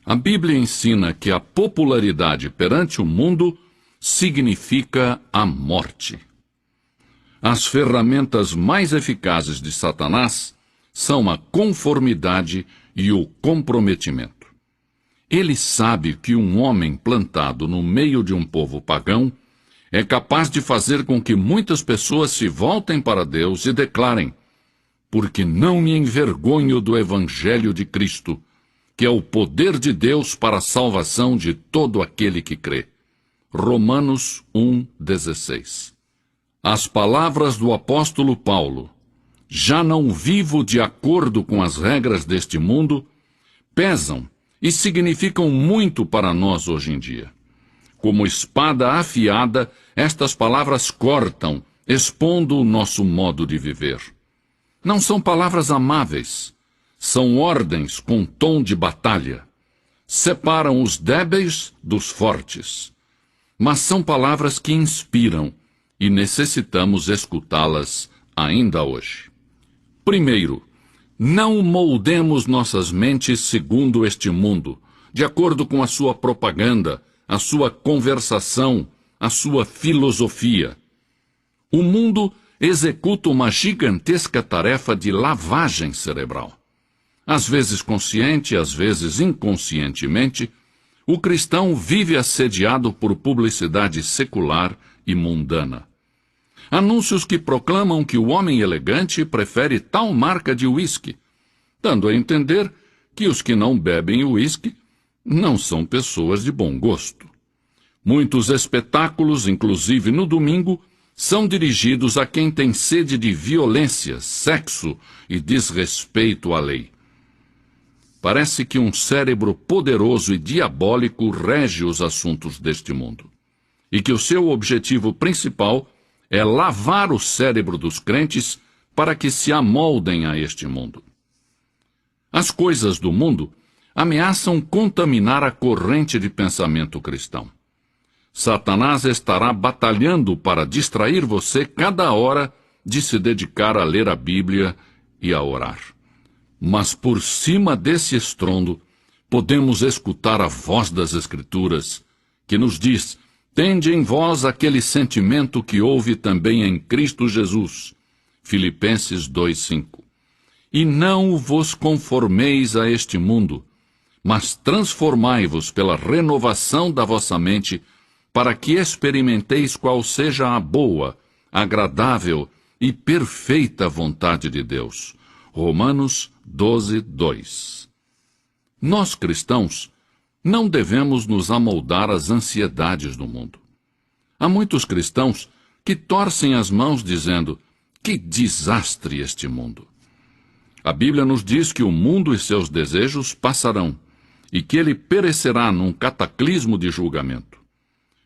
A Bíblia ensina que a popularidade perante o mundo significa a morte. As ferramentas mais eficazes de Satanás são a conformidade e o comprometimento. Ele sabe que um homem plantado no meio de um povo pagão é capaz de fazer com que muitas pessoas se voltem para Deus e declarem: porque não me envergonho do Evangelho de Cristo, que é o poder de Deus para a salvação de todo aquele que crê. Romanos 1,16. As palavras do apóstolo Paulo, já não vivo de acordo com as regras deste mundo, pesam e significam muito para nós hoje em dia. Como espada afiada, estas palavras cortam, expondo o nosso modo de viver. Não são palavras amáveis, são ordens com tom de batalha. Separam os débeis dos fortes. Mas são palavras que inspiram e necessitamos escutá-las ainda hoje. Primeiro, não moldemos nossas mentes segundo este mundo, de acordo com a sua propaganda, a sua conversação, a sua filosofia. O mundo executa uma gigantesca tarefa de lavagem cerebral. Às vezes consciente, às vezes inconscientemente, o cristão vive assediado por publicidade secular e mundana. Anúncios que proclamam que o homem elegante prefere tal marca de uísque, dando a entender que os que não bebem uísque não são pessoas de bom gosto. Muitos espetáculos, inclusive no domingo, são dirigidos a quem tem sede de violência, sexo e desrespeito à lei. Parece que um cérebro poderoso e diabólico rege os assuntos deste mundo, e que o seu objetivo principal é lavar o cérebro dos crentes para que se amoldem a este mundo. As coisas do mundo ameaçam contaminar a corrente de pensamento cristão. Satanás estará batalhando para distrair você cada hora de se dedicar a ler a Bíblia e a orar. Mas por cima desse estrondo, podemos escutar a voz das Escrituras, que nos diz: tende em vós aquele sentimento que houve também em Cristo Jesus. Filipenses 2,5. E não vos conformeis a este mundo, mas transformai-vos pela renovação da vossa mente, para que experimenteis qual seja a boa, agradável e perfeita vontade de Deus. Romanos 12:2. Nós cristãos não devemos nos amoldar às ansiedades do mundo. Há muitos cristãos que torcem as mãos dizendo: que desastre este mundo! A Bíblia nos diz que o mundo e seus desejos passarão, e que ele perecerá num cataclismo de julgamento.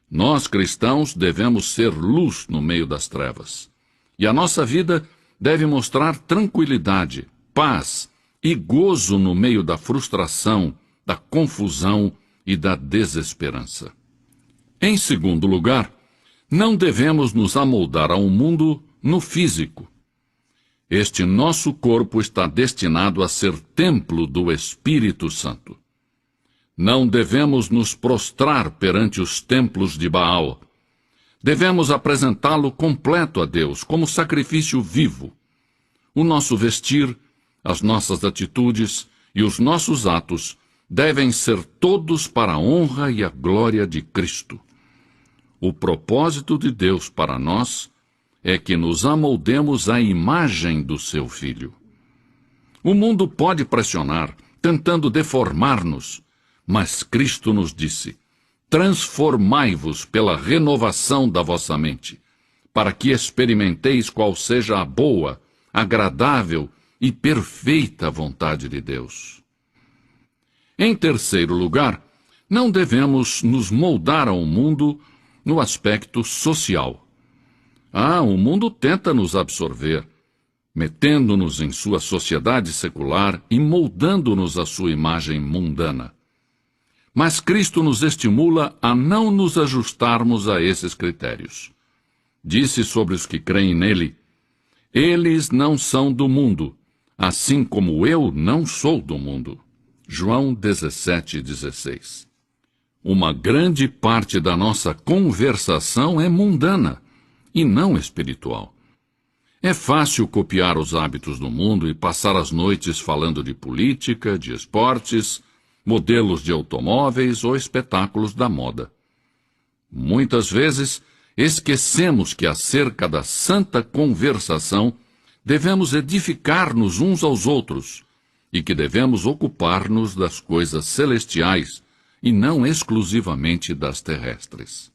Nós, cristãos, devemos ser luz no meio das trevas. E a nossa vida deve mostrar tranquilidade, paz e gozo no meio da frustração, da confusão e da desesperança. Em segundo lugar, não devemos nos amoldar ao mundo no físico. Este nosso corpo está destinado a ser templo do Espírito Santo. Não devemos nos prostrar perante os templos de Baal. Devemos apresentá-lo completo a Deus, como sacrifício vivo. O nosso vestir, as nossas atitudes e os nossos atos devem ser todos para a honra e a glória de Cristo. O propósito de Deus para nós é que nos amoldemos à imagem do seu Filho. O mundo pode pressionar, tentando deformar-nos, mas Cristo nos disse: transformai-vos pela renovação da vossa mente, para que experimenteis qual seja a boa, agradável e perfeita vontade de Deus. Em terceiro lugar, não devemos nos moldar ao mundo no aspecto social. O mundo tenta nos absorver, metendo-nos em sua sociedade secular e moldando-nos à sua imagem mundana. Mas Cristo nos estimula a não nos ajustarmos a esses critérios. Disse sobre os que creem nele: eles não são do mundo, assim como eu não sou do mundo. João 17:16. Uma grande parte da nossa conversação é mundana e não espiritual. É fácil copiar os hábitos do mundo e passar as noites falando de política, de esportes, modelos de automóveis ou espetáculos da moda. Muitas vezes, esquecemos que acerca da santa conversação devemos edificar-nos uns aos outros e que devemos ocupar-nos das coisas celestiais e não exclusivamente das terrestres.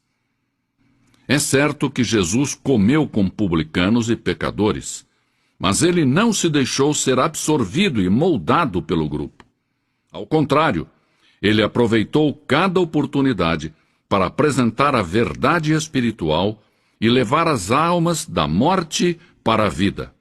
É certo que Jesus comeu com publicanos e pecadores, mas ele não se deixou ser absorvido e moldado pelo grupo. Ao contrário, ele aproveitou cada oportunidade para apresentar a verdade espiritual e levar as almas da morte para a vida.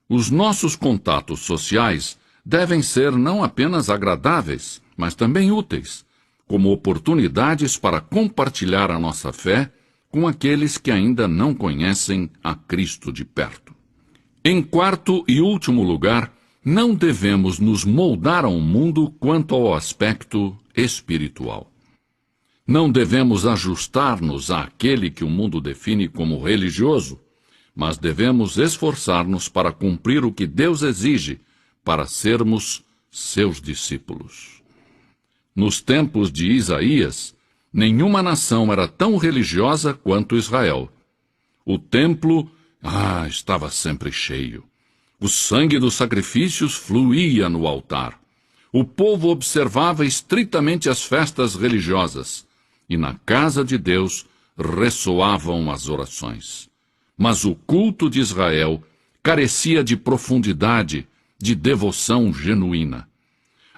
Os nossos contatos sociais devem ser não apenas agradáveis, mas também úteis, como oportunidades para compartilhar a nossa fé com aqueles que ainda não conhecem a Cristo de perto. Em quarto e último lugar, não devemos nos moldar ao mundo quanto ao aspecto espiritual. Não devemos ajustar-nos àquele que o mundo define como religioso, mas devemos esforçar-nos para cumprir o que Deus exige para sermos seus discípulos. Nos tempos de Isaías, nenhuma nação era tão religiosa quanto Israel. O templo, estava sempre cheio. O sangue dos sacrifícios fluía no altar. O povo observava estritamente as festas religiosas, e na casa de Deus ressoavam as orações. Mas o culto de Israel carecia de profundidade, de devoção genuína.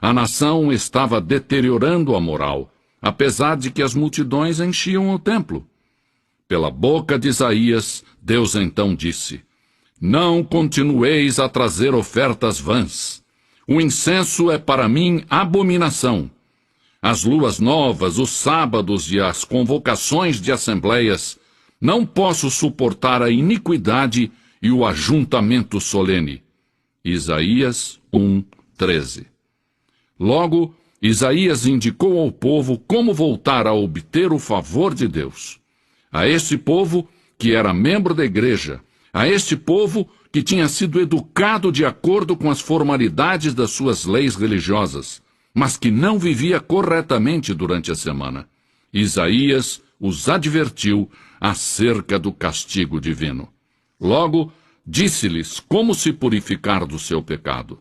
A nação estava deteriorando a moral, apesar de que as multidões enchiam o templo. Pela boca de Isaías, Deus então disse: Não continueis a trazer ofertas vãs. O incenso é para mim abominação. As luas novas, os sábados e as convocações de assembleias, não posso suportar a iniquidade e o ajuntamento solene. Isaías 1:13. Logo, Isaías indicou ao povo como voltar a obter o favor de Deus. A este povo, que era membro da igreja, a este povo que tinha sido educado de acordo com as formalidades das suas leis religiosas, mas que não vivia corretamente durante a semana, Isaías os advertiu acerca do castigo divino. Logo, disse-lhes como se purificar do seu pecado.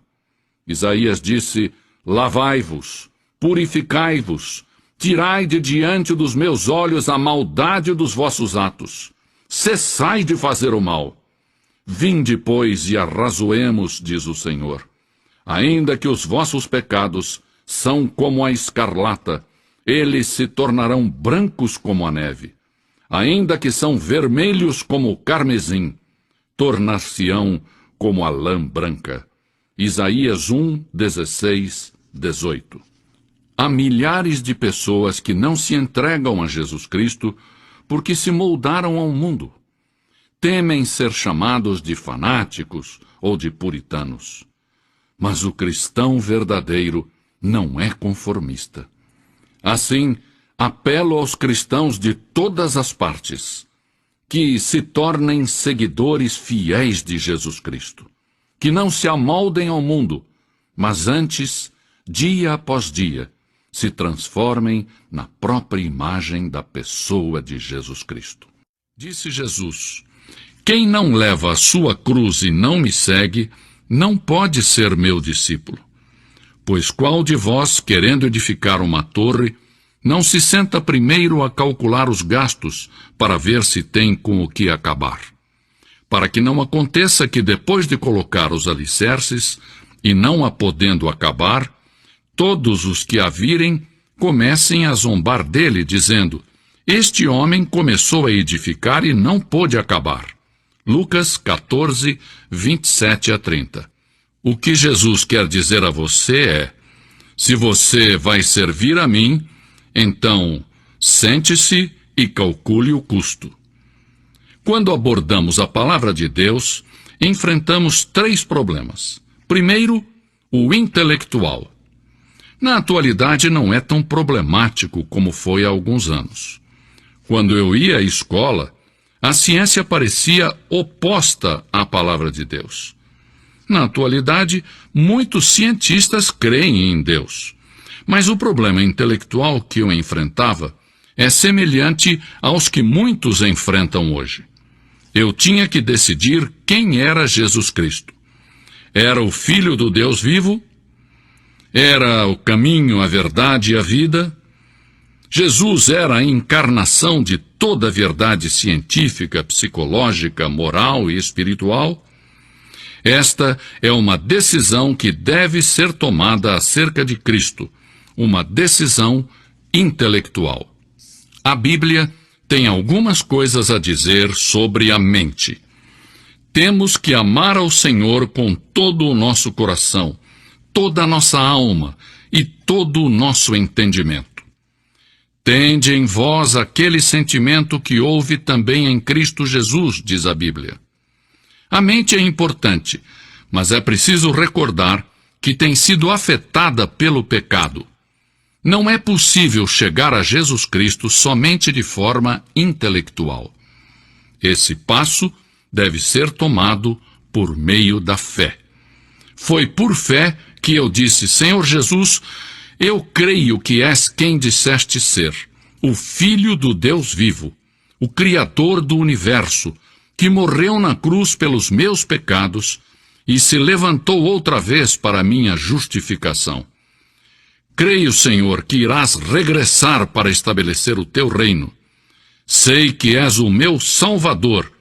Isaías disse: Lavai-vos, purificai-vos, tirai de diante dos meus olhos a maldade dos vossos atos. Cessai de fazer o mal. Vinde, pois, e arrazoemos, diz o Senhor. Ainda que os vossos pecados são como a escarlata, eles se tornarão brancos como a neve. Ainda que são vermelhos como o carmesim, tornar-se-ão como a lã branca. Isaías 1:16, 18. Há milhares de pessoas que não se entregam a Jesus Cristo porque se moldaram ao mundo. Temem ser chamados de fanáticos ou de puritanos. Mas o cristão verdadeiro não é conformista. Assim, apelo aos cristãos de todas as partes que se tornem seguidores fiéis de Jesus Cristo, que não se amoldem ao mundo, mas antes, dia após dia, se transformem na própria imagem da pessoa de Jesus Cristo. Disse Jesus: Quem não leva a sua cruz e não me segue, não pode ser meu discípulo. Pois qual de vós, querendo edificar uma torre, não se senta primeiro a calcular os gastos para ver se tem com o que acabar? Para que não aconteça que depois de colocar os alicerces, e não a podendo acabar, todos os que a virem comecem a zombar dele, dizendo: Este homem começou a edificar e não pôde acabar. Lucas 14, 27 a 30. O que Jesus quer dizer a você é: se você vai servir a mim, então sente-se e calcule o custo. Quando abordamos a palavra de Deus, enfrentamos 3 problemas. Primeiro, o intelectual. Na atualidade não é tão problemático como foi há alguns anos. Quando eu ia à escola, a ciência parecia oposta à palavra de Deus. Na atualidade, muitos cientistas creem em Deus. Mas o problema intelectual que eu enfrentava é semelhante aos que muitos enfrentam hoje. Eu tinha que decidir quem era Jesus Cristo. Era o Filho do Deus vivo? Era o caminho, a verdade e a vida? Jesus era a encarnação de toda a verdade científica, psicológica, moral e espiritual? Esta é uma decisão que deve ser tomada acerca de Cristo, uma decisão intelectual. A Bíblia tem algumas coisas a dizer sobre a mente. Temos que amar ao Senhor com todo o nosso coração, toda a nossa alma e todo o nosso entendimento. Tende em vós aquele sentimento que houve também em Cristo Jesus, diz a Bíblia. A mente é importante, mas é preciso recordar que tem sido afetada pelo pecado. Não é possível chegar a Jesus Cristo somente de forma intelectual. Esse passo deve ser tomado por meio da fé. Foi por fé que eu disse: Senhor Jesus, eu creio que és quem disseste ser, o Filho do Deus vivo, o Criador do universo, que morreu na cruz pelos meus pecados e se levantou outra vez para a minha justificação. Creio, Senhor, que irás regressar para estabelecer o teu reino. Sei que és o meu Salvador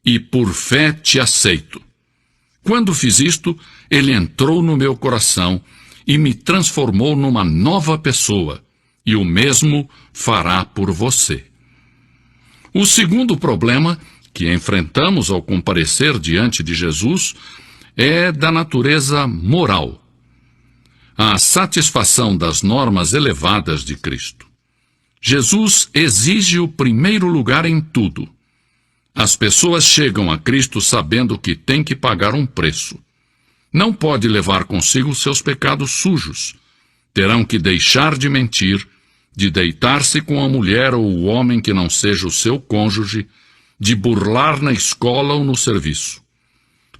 e por fé te aceito. Quando fiz isto, ele entrou no meu coração e me transformou numa nova pessoa, e o mesmo fará por você. O segundo problema que enfrentamos ao comparecer diante de Jesus é da natureza moral. A satisfação das normas elevadas de Cristo. Jesus exige o primeiro lugar em tudo. As pessoas chegam a Cristo sabendo que tem que pagar um preço. Não pode levar consigo seus pecados sujos. Terão que deixar de mentir, de deitar-se com a mulher ou o homem que não seja o seu cônjuge, de burlar na escola ou no serviço.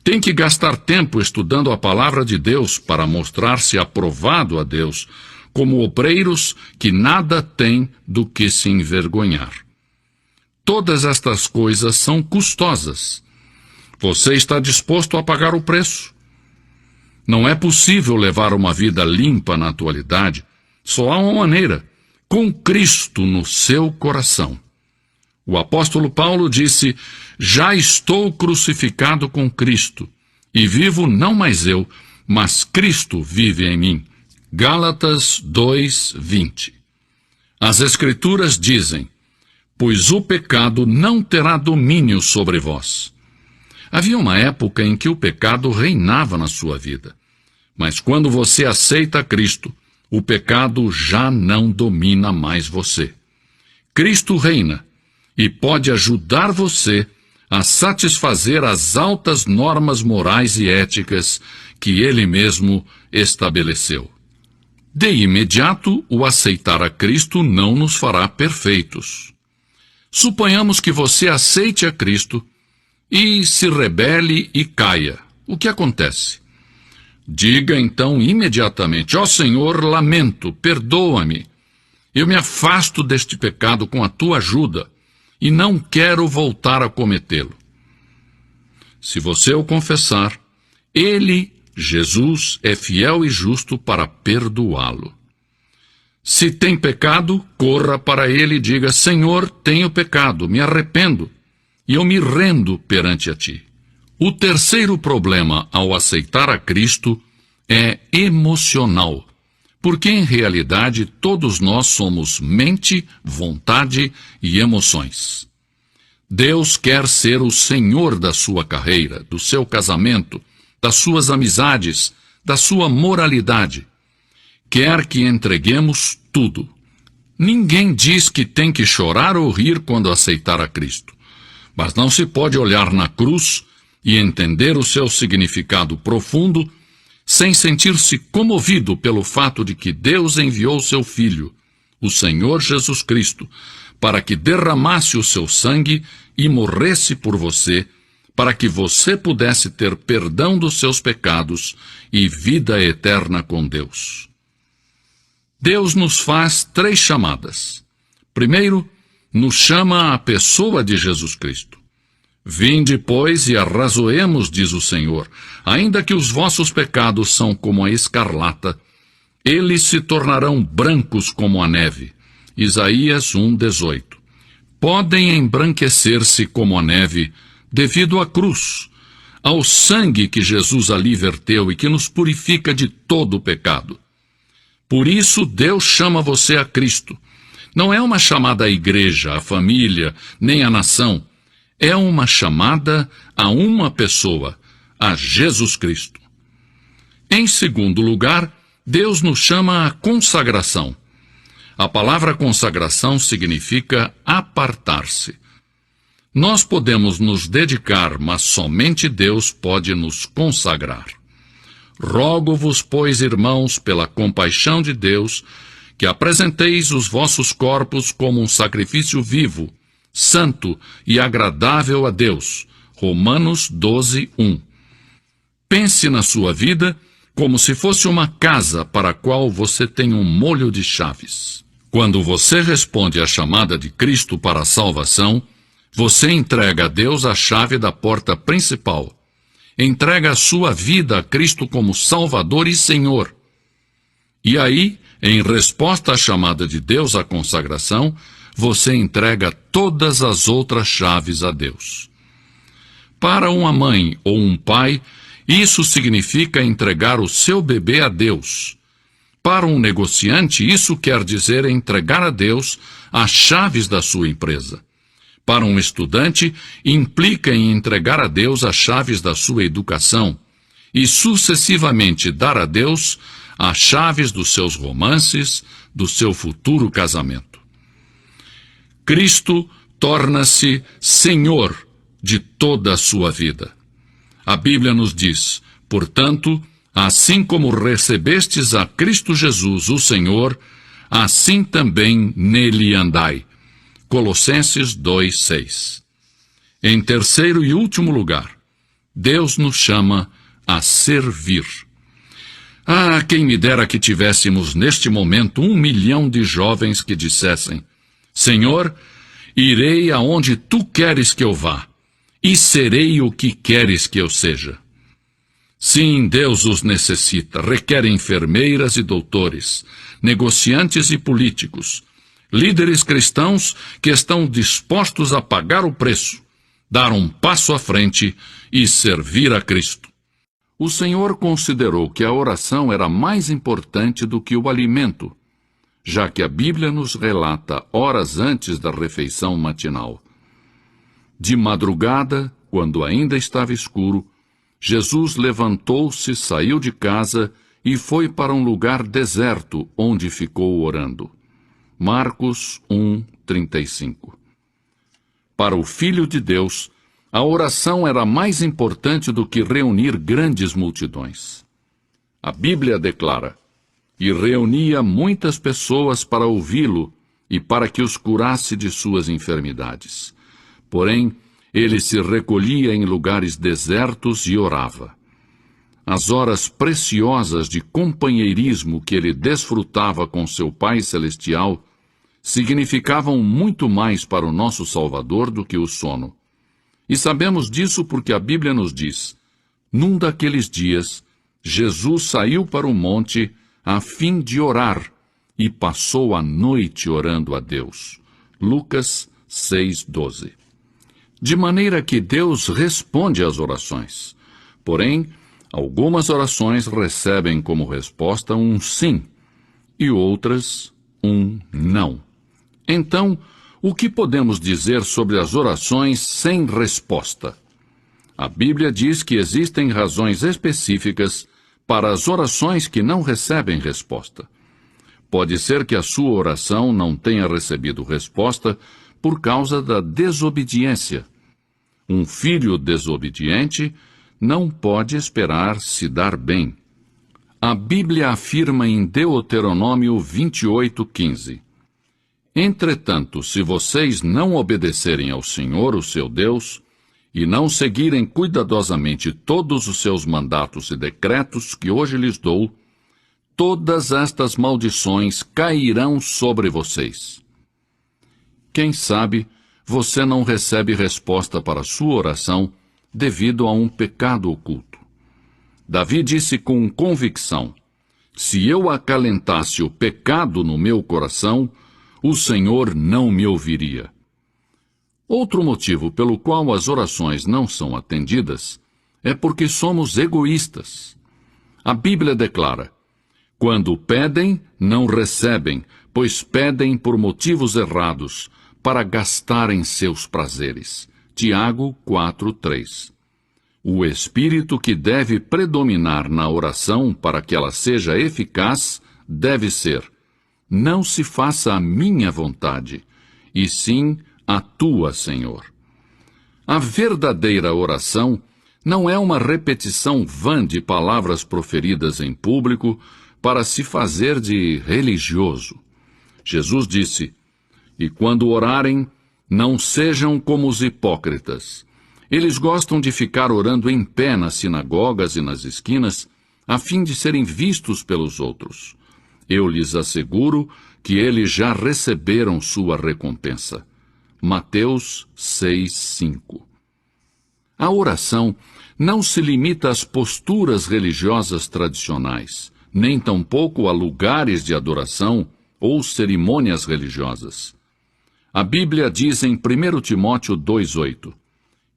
Tem que gastar tempo estudando a palavra de Deus para mostrar-se aprovado a Deus, como obreiros que nada têm do que se envergonhar. Todas estas coisas são custosas. Você está disposto a pagar o preço? Não é possível levar uma vida limpa na atualidade. Só há uma maneira: com Cristo no seu coração. O apóstolo Paulo disse: já estou crucificado com Cristo, e vivo não mais eu, mas Cristo vive em mim. Gálatas 2:20. As Escrituras dizem: pois o pecado não terá domínio sobre vós. Havia uma época em que o pecado reinava na sua vida. Mas quando você aceita Cristo, o pecado já não domina mais você. Cristo reina e pode ajudar você a satisfazer as altas normas morais e éticas que Ele mesmo estabeleceu. De imediato, o aceitar a Cristo não nos fará perfeitos. Suponhamos que você aceite a Cristo e se rebele e caia. O que acontece? Diga então imediatamente: ó Senhor, lamento, perdoa-me. Eu me afasto deste pecado com a tua ajuda e não quero voltar a cometê-lo. Se você o confessar, Ele, Jesus, é fiel e justo para perdoá-lo. Se tem pecado, corra para Ele e diga: Senhor, tenho pecado, me arrependo, e eu me rendo perante a Ti. O terceiro problema ao aceitar a Cristo é emocional, porque em realidade todos nós somos mente, vontade e emoções. Deus quer ser o Senhor da sua carreira, do seu casamento, das suas amizades, da sua moralidade. Quer que entreguemos tudo. Ninguém diz que tem que chorar ou rir quando aceitar a Cristo. Mas não se pode olhar na cruz e entender o seu significado profundo sem sentir-se comovido pelo fato de que Deus enviou seu Filho, o Senhor Jesus Cristo, para que derramasse o seu sangue e morresse por você, para que você pudesse ter perdão dos seus pecados e vida eterna com Deus. Deus nos faz 3 chamadas. Primeiro, nos chama a pessoa de Jesus Cristo. Vinde, pois, e arrazoemos, diz o Senhor, ainda que os vossos pecados são como a escarlata, eles se tornarão brancos como a neve. Isaías 1:18. Podem embranquecer-se como a neve, devido à cruz, ao sangue que Jesus ali verteu e que nos purifica de todo o pecado. Por isso, Deus chama você a Cristo. Não é uma chamada à igreja, à família, nem à nação. É uma chamada a uma pessoa, a Jesus Cristo. Em segundo lugar, Deus nos chama à consagração. A palavra consagração significa apartar-se. Nós podemos nos dedicar, mas somente Deus pode nos consagrar. Rogo-vos, pois, irmãos, pela compaixão de Deus, que apresenteis os vossos corpos como um sacrifício vivo, santo e agradável a Deus. Romanos 12:1. Pense na sua vida como se fosse uma casa para a qual você tem um molho de chaves. Quando você responde à chamada de Cristo para a salvação, você entrega a Deus a chave da porta principal. Entrega a sua vida a Cristo como Salvador e Senhor. E aí, em resposta à chamada de Deus à consagração, você entrega todas as outras chaves a Deus. Para uma mãe ou um pai, isso significa entregar o seu bebê a Deus. Para um negociante, isso quer dizer entregar a Deus as chaves da sua empresa. Para um estudante, implica em entregar a Deus as chaves da sua educação e sucessivamente dar a Deus as chaves dos seus romances, do seu futuro casamento. Cristo torna-se Senhor de toda a sua vida. A Bíblia nos diz, portanto, assim como recebestes a Cristo Jesus, o Senhor, assim também nele andai. Colossenses 2:6. Em terceiro e último lugar, Deus nos chama a servir. Ah, quem me dera que tivéssemos neste momento 1 milhão de jovens que dissessem: Senhor, irei aonde Tu queres que eu vá, e serei o que queres que eu seja. Sim, Deus os necessita, requer enfermeiras e doutores, negociantes e políticos, líderes cristãos que estão dispostos a pagar o preço, dar um passo à frente e servir a Cristo. O Senhor considerou que a oração era mais importante do que o alimento, já que a Bíblia nos relata horas antes da refeição matinal. De madrugada, quando ainda estava escuro, Jesus levantou-se, saiu de casa e foi para um lugar deserto, onde ficou orando. Marcos 1:35. Para o Filho de Deus, a oração era mais importante do que reunir grandes multidões. A Bíblia declara: e reunia muitas pessoas para ouvi-lo e para que os curasse de suas enfermidades. Porém, ele se recolhia em lugares desertos e orava. As horas preciosas de companheirismo que ele desfrutava com seu Pai Celestial significavam muito mais para o nosso Salvador do que o sono. E sabemos disso porque a Bíblia nos diz: num daqueles dias, Jesus saiu para o monte a fim de orar e passou a noite orando a Deus. Lucas 6:12. De maneira que Deus responde às orações. Porém, algumas orações recebem como resposta um sim e outras um não. Então, o que podemos dizer sobre as orações sem resposta? A Bíblia diz que existem razões específicas para as orações que não recebem resposta. Pode ser que a sua oração não tenha recebido resposta por causa da desobediência. Um filho desobediente não pode esperar se dar bem. A Bíblia afirma em Deuteronômio 28:15: Entretanto, se vocês não obedecerem ao Senhor, o seu Deus, e não seguirem cuidadosamente todos os seus mandatos e decretos que hoje lhes dou, todas estas maldições cairão sobre vocês. Quem sabe você não recebe resposta para sua oração devido a um pecado oculto. Davi disse com convicção: se eu acalentasse o pecado no meu coração, o Senhor não me ouviria. Outro motivo pelo qual as orações não são atendidas é porque somos egoístas. A Bíblia declara: quando pedem, não recebem, pois pedem por motivos errados, para gastarem seus prazeres. Tiago 4:3. O espírito que deve predominar na oração para que ela seja eficaz deve ser: não se faça a minha vontade, e sim a tua, Senhor. A verdadeira oração não é uma repetição vã de palavras proferidas em público para se fazer de religioso. Jesus disse: e quando orarem, não sejam como os hipócritas. Eles gostam de ficar orando em pé nas sinagogas e nas esquinas, a fim de serem vistos pelos outros. Eu lhes asseguro que eles já receberam sua recompensa. Mateus 6:5. A oração não se limita às posturas religiosas tradicionais, nem tampouco a lugares de adoração ou cerimônias religiosas. A Bíblia diz em 1 Timóteo 2:8: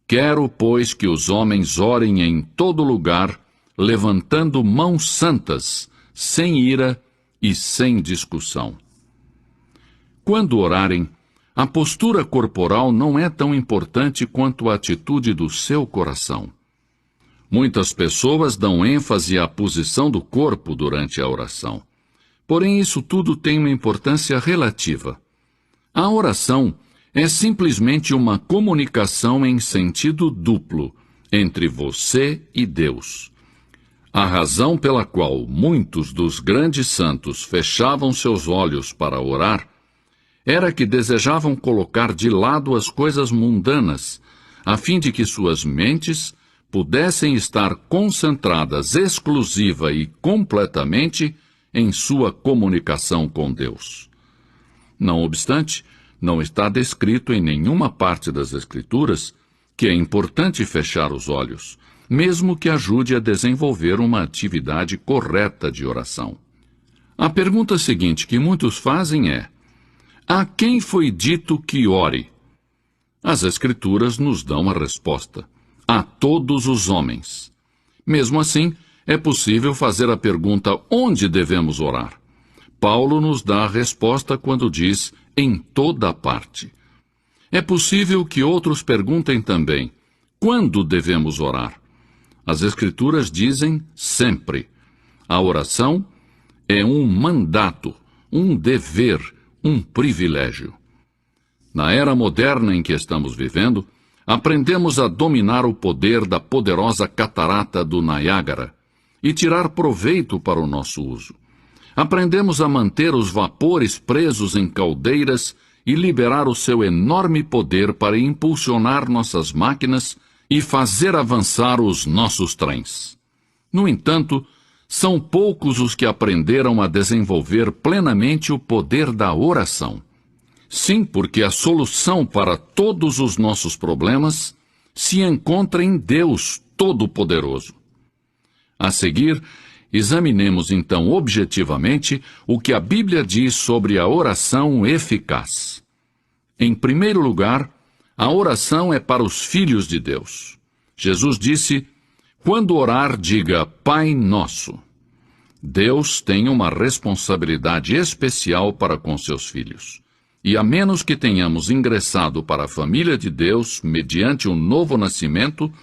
quero, pois, que os homens orem em todo lugar, levantando mãos santas, sem ira e sem discussão. Quando orarem, a postura corporal não é tão importante quanto a atitude do seu coração. Muitas pessoas dão ênfase à posição do corpo durante a oração. Porém, isso tudo tem uma importância relativa. A oração é simplesmente uma comunicação em sentido duplo entre você e Deus. A razão pela qual muitos dos grandes santos fechavam seus olhos para orar era que desejavam colocar de lado as coisas mundanas, a fim de que suas mentes pudessem estar concentradas exclusiva e completamente em sua comunicação com Deus. Não obstante, não está descrito em nenhuma parte das Escrituras que é importante fechar os olhos, mesmo que ajude a desenvolver uma atividade correta de oração. A pergunta seguinte que muitos fazem é: a quem foi dito que ore? As Escrituras nos dão a resposta: a todos os homens. Mesmo assim, é possível fazer a pergunta: onde devemos orar? Paulo nos dá a resposta quando diz: em toda parte. É possível que outros perguntem também: quando devemos orar? As Escrituras dizem: sempre. A oração é um mandato, um dever, um privilégio. Na era moderna em que estamos vivendo, aprendemos a dominar o poder da poderosa catarata do Niágara e tirar proveito para o nosso uso. Aprendemos a manter os vapores presos em caldeiras e liberar o seu enorme poder para impulsionar nossas máquinas e fazer avançar os nossos trens. No entanto, são poucos os que aprenderam a desenvolver plenamente o poder da oração. Sim, porque a solução para todos os nossos problemas se encontra em Deus Todo-Poderoso. A seguir, examinemos então objetivamente o que a Bíblia diz sobre a oração eficaz. Em primeiro lugar, a oração é para os filhos de Deus. Jesus disse: quando orar, diga Pai Nosso. Deus tem uma responsabilidade especial para com seus filhos. E a menos que tenhamos ingressado para a família de Deus mediante um novo nascimento,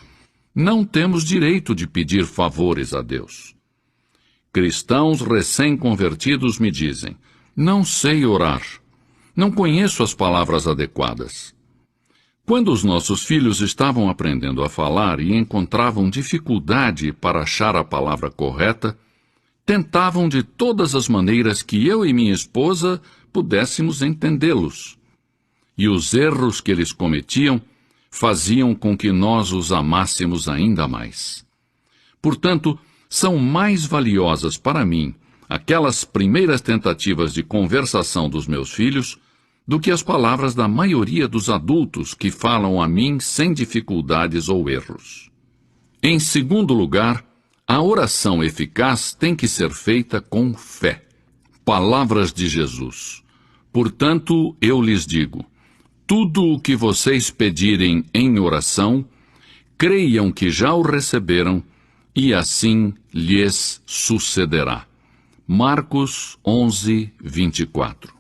não temos direito de pedir favores a Deus. Cristãos recém-convertidos me dizem: não sei orar, não conheço as palavras adequadas. Quando os nossos filhos estavam aprendendo a falar e encontravam dificuldade para achar a palavra correta, tentavam de todas as maneiras que eu e minha esposa pudéssemos entendê-los. E os erros que eles cometiam faziam com que nós os amássemos ainda mais. Portanto, são mais valiosas para mim aquelas primeiras tentativas de conversação dos meus filhos do que as palavras da maioria dos adultos que falam a mim sem dificuldades ou erros. Em segundo lugar, a oração eficaz tem que ser feita com fé. Palavras de Jesus. Portanto, eu lhes digo, tudo o que vocês pedirem em oração, creiam que já o receberam, e assim lhes sucederá. Marcos 11, 24.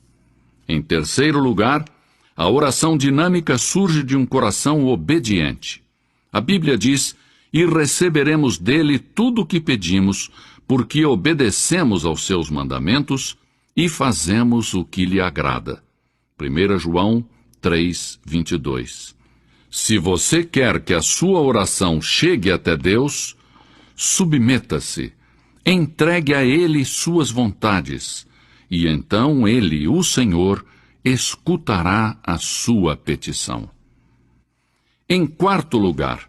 Em terceiro lugar, a oração dinâmica surge de um coração obediente. A Bíblia diz, e receberemos dele tudo o que pedimos, porque obedecemos aos seus mandamentos e fazemos o que lhe agrada. 1 João 3, 22. Se você quer que a sua oração chegue até Deus, submeta-se, entregue a Ele suas vontades, e então Ele, o Senhor, escutará a sua petição. Em quarto lugar,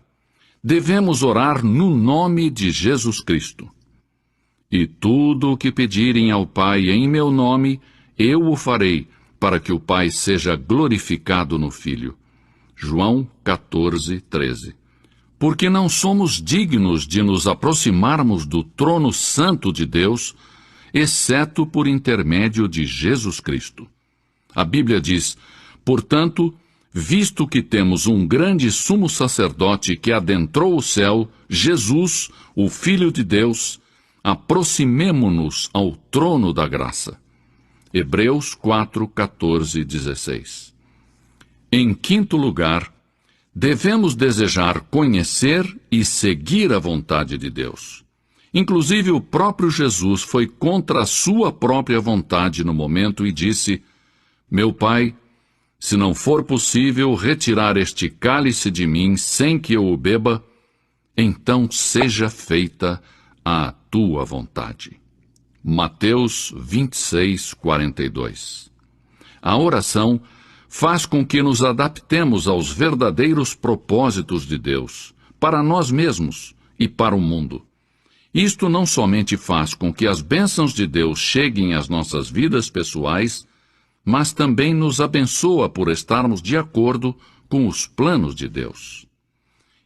devemos orar no nome de Jesus Cristo. E tudo o que pedirem ao Pai em meu nome, eu o farei, para que o Pai seja glorificado no Filho. João 14, 13. Porque não somos dignos de nos aproximarmos do trono santo de Deus, exceto por intermédio de Jesus Cristo. A Bíblia diz, portanto, visto que temos um grande sumo sacerdote que adentrou o céu, Jesus, o Filho de Deus, aproximemo-nos ao trono da graça. Hebreus 4, 14 e 16. Em quinto lugar, devemos desejar conhecer e seguir a vontade de Deus. Inclusive, o próprio Jesus foi contra a sua própria vontade no momento e disse, meu Pai, se não for possível retirar este cálice de mim sem que eu o beba, então seja feita a tua vontade. Mateus 26, 42. A oração faz com que nos adaptemos aos verdadeiros propósitos de Deus, para nós mesmos e para o mundo. Isto não somente faz com que as bênçãos de Deus cheguem às nossas vidas pessoais, mas também nos abençoa por estarmos de acordo com os planos de Deus.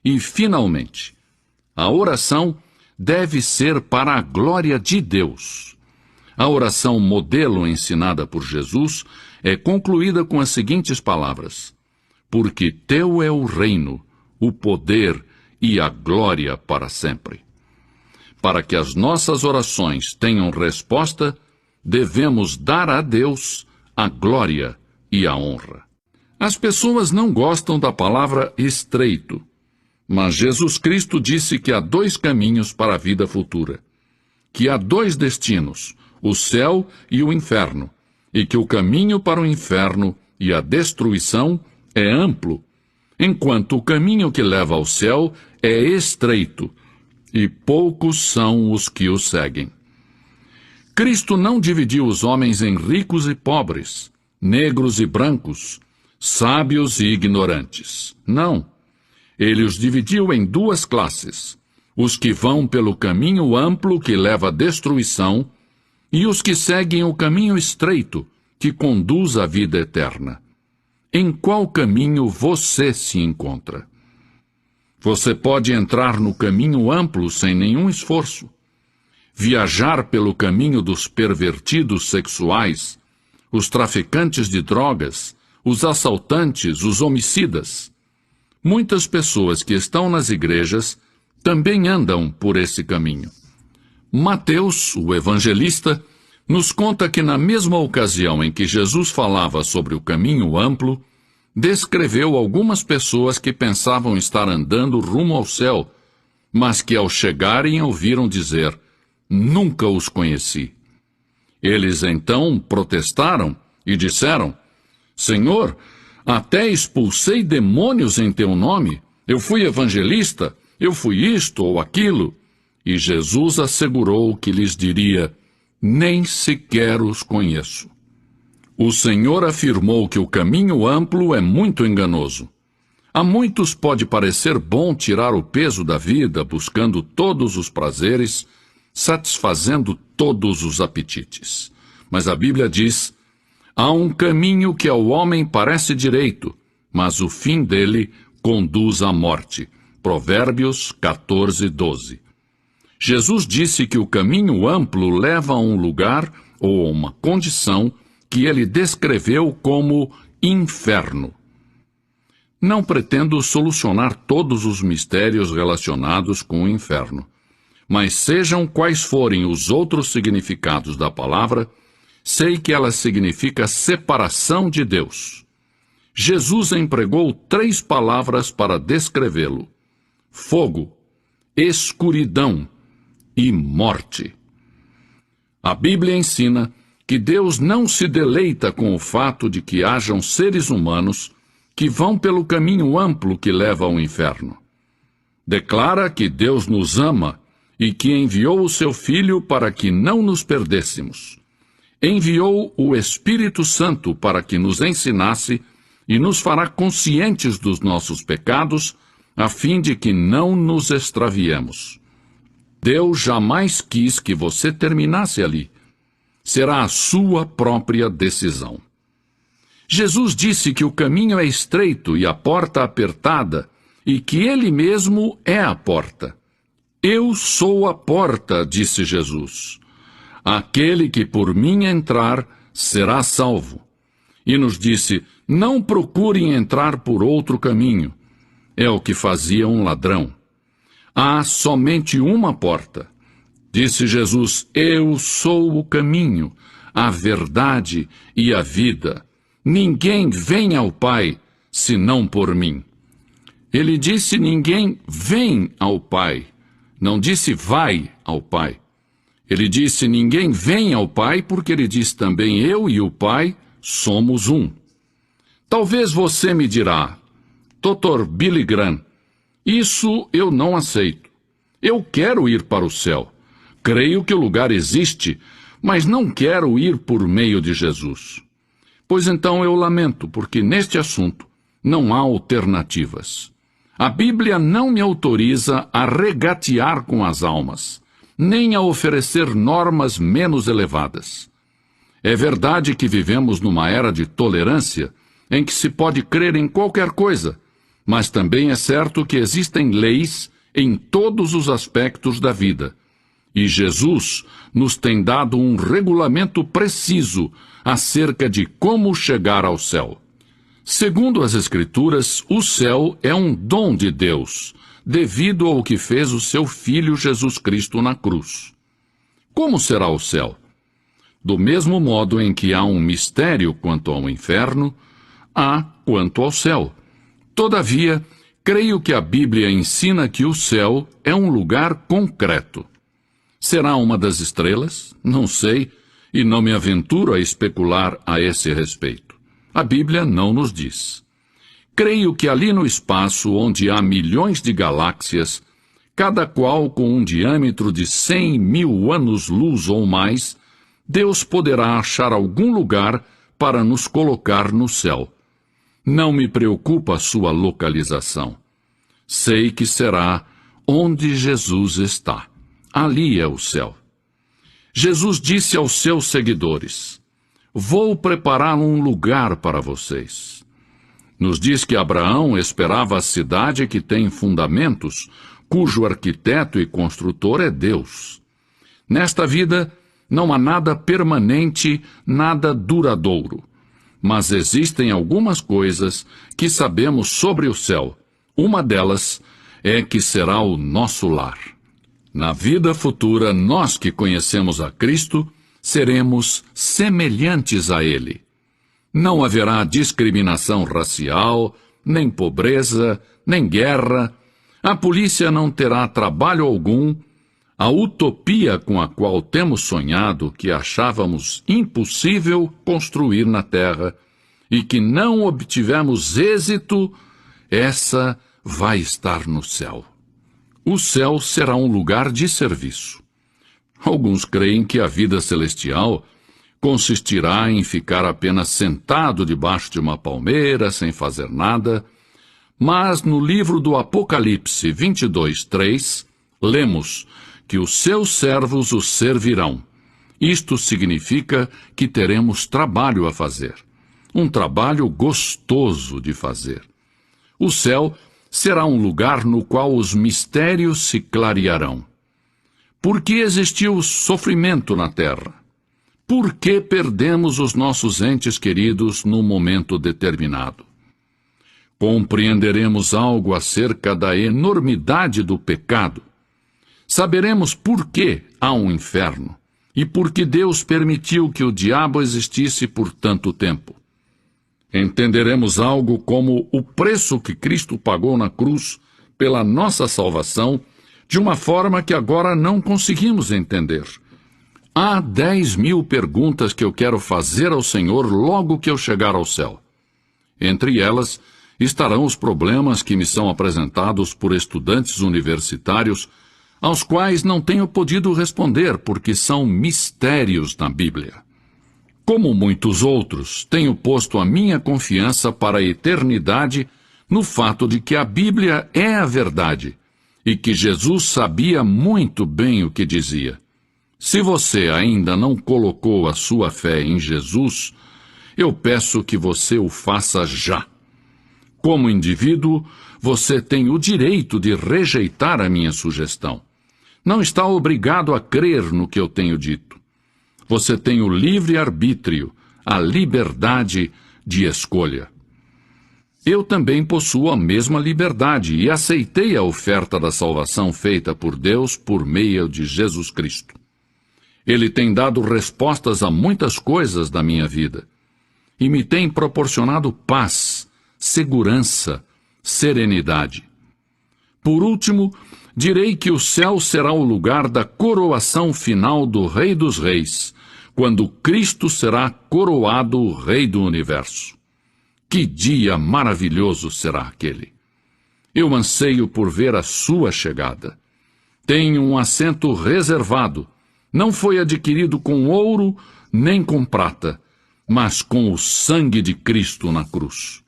E, finalmente, a oração deve ser para a glória de Deus. A oração modelo ensinada por Jesus é concluída com as seguintes palavras: porque teu é o reino, o poder e a glória para sempre. Para que as nossas orações tenham resposta, devemos dar a Deus a glória e a honra. As pessoas não gostam da palavra estreito, mas Jesus Cristo disse que há dois caminhos para a vida futura, que há dois destinos, o céu e o inferno, e que o caminho para o inferno e a destruição é amplo, enquanto o caminho que leva ao céu é estreito, e poucos são os que o seguem. Cristo não dividiu os homens em ricos e pobres, negros e brancos, sábios e ignorantes. Não. Ele os dividiu em duas classes, os que vão pelo caminho amplo que leva à destruição e os que seguem o caminho estreito que conduz à vida eterna. Em qual caminho você se encontra? Você pode entrar no caminho amplo sem nenhum esforço, viajar pelo caminho dos pervertidos sexuais, os traficantes de drogas, os assaltantes, os homicidas. Muitas pessoas que estão nas igrejas também andam por esse caminho. Mateus, o evangelista, nos conta que na mesma ocasião em que Jesus falava sobre o caminho amplo, descreveu algumas pessoas que pensavam estar andando rumo ao céu, mas que ao chegarem ouviram dizer: nunca os conheci. Eles então protestaram e disseram: Senhor, até expulsei demônios em teu nome, eu fui evangelista, eu fui isto ou aquilo. E Jesus assegurou que lhes diria: nem sequer os conheço. O Senhor afirmou que o caminho amplo é muito enganoso. A muitos pode parecer bom tirar o peso da vida, buscando todos os prazeres, satisfazendo todos os apetites. Mas a Bíblia diz: há um caminho que ao homem parece direito, mas o fim dele conduz à morte. Provérbios 14:12. Jesus disse que o caminho amplo leva a um lugar ou a uma condição que ele descreveu como inferno. Não pretendo solucionar todos os mistérios relacionados com o inferno, mas sejam quais forem os outros significados da palavra, sei que ela significa separação de Deus. Jesus empregou 3 palavras para descrevê-lo: fogo, escuridão e morte. A Bíblia ensina que Deus não se deleita com o fato de que hajam seres humanos que vão pelo caminho amplo que leva ao inferno. Declara que Deus nos ama e que enviou o seu Filho para que não nos perdêssemos. Enviou o Espírito Santo para que nos ensinasse e nos fará conscientes dos nossos pecados, a fim de que não nos extraviemos. Deus jamais quis que você terminasse ali. Será a sua própria decisão. Jesus disse que o caminho é estreito e a porta apertada, e que Ele mesmo é a porta. Eu sou a porta, disse Jesus. Aquele que por mim entrar será salvo. E nos disse: não procurem entrar por outro caminho. É o que fazia um ladrão. Há somente uma porta. Disse Jesus: eu sou o caminho, a verdade e a vida. Ninguém vem ao Pai, senão por mim. Ele disse: ninguém vem ao Pai. Não disse vai ao Pai. Ele disse: ninguém vem ao Pai, porque ele diz também: eu e o Pai somos um. Talvez você me dirá: Dr. Billy Graham, isso eu não aceito. Eu quero ir para o céu. Creio que o lugar existe, mas não quero ir por meio de Jesus. Pois então eu lamento, porque neste assunto não há alternativas. A Bíblia não me autoriza a regatear com as almas, nem a oferecer normas menos elevadas. É verdade que vivemos numa era de tolerância, em que se pode crer em qualquer coisa, mas também é certo que existem leis em todos os aspectos da vida. E Jesus nos tem dado um regulamento preciso acerca de como chegar ao céu. Segundo as Escrituras, o céu é um dom de Deus, devido ao que fez o seu Filho Jesus Cristo na cruz. Como será o céu? Do mesmo modo em que há um mistério quanto ao inferno, há quanto ao céu. Todavia, creio que a Bíblia ensina que o céu é um lugar concreto. Será uma das estrelas? Não sei, e não me aventuro a especular a esse respeito. A Bíblia não nos diz. Creio que ali no espaço, onde há milhões de galáxias, cada qual com um diâmetro de 100.000 anos-luz ou mais, Deus poderá achar algum lugar para nos colocar no céu. Não me preocupa a sua localização. Sei que será onde Jesus está. Ali é o céu. Jesus disse aos seus seguidores: vou preparar um lugar para vocês. Nos diz que Abraão esperava a cidade que tem fundamentos, cujo arquiteto e construtor é Deus. Nesta vida, não há nada permanente, nada duradouro. Mas existem algumas coisas que sabemos sobre o céu. Uma delas é que será o nosso lar. Na vida futura, nós que conhecemos a Cristo, seremos semelhantes a Ele. Não haverá discriminação racial, nem pobreza, nem guerra. A polícia não terá trabalho algum. A utopia com a qual temos sonhado, que achávamos impossível construir na Terra, e que não obtivemos êxito, essa vai estar no céu. O céu será um lugar de serviço. Alguns creem que a vida celestial consistirá em ficar apenas sentado debaixo de uma palmeira, sem fazer nada. Mas no livro do Apocalipse 22:3, lemos que os seus servos o servirão. Isto significa que teremos trabalho a fazer. Um trabalho gostoso de fazer. O céu será um lugar no qual os mistérios se clarearão. Por que existiu sofrimento na terra? Por que perdemos os nossos entes queridos num momento determinado? Compreenderemos algo acerca da enormidade do pecado. Saberemos por que há um inferno e por que Deus permitiu que o diabo existisse por tanto tempo. Entenderemos algo como o preço que Cristo pagou na cruz pela nossa salvação, de uma forma que agora não conseguimos entender. Há 10.000 perguntas que eu quero fazer ao Senhor logo que eu chegar ao céu. Entre elas estarão os problemas que me são apresentados por estudantes universitários, aos quais não tenho podido responder porque são mistérios na Bíblia. Como muitos outros, tenho posto a minha confiança para a eternidade no fato de que a Bíblia é a verdade e que Jesus sabia muito bem o que dizia. Se você ainda não colocou a sua fé em Jesus, eu peço que você o faça já. Como indivíduo, você tem o direito de rejeitar a minha sugestão. Não está obrigado a crer no que eu tenho dito. Você tem o livre-arbítrio, a liberdade de escolha. Eu também possuo a mesma liberdade e aceitei a oferta da salvação feita por Deus por meio de Jesus Cristo. Ele tem dado respostas a muitas coisas da minha vida e me tem proporcionado paz, segurança, serenidade. Por último, direi que o céu será o lugar da coroação final do Rei dos Reis, quando Cristo será coroado Rei do Universo. Que dia maravilhoso será aquele! Eu anseio por ver a sua chegada. Tenho um assento reservado. Não foi adquirido com ouro nem com prata, mas com o sangue de Cristo na cruz.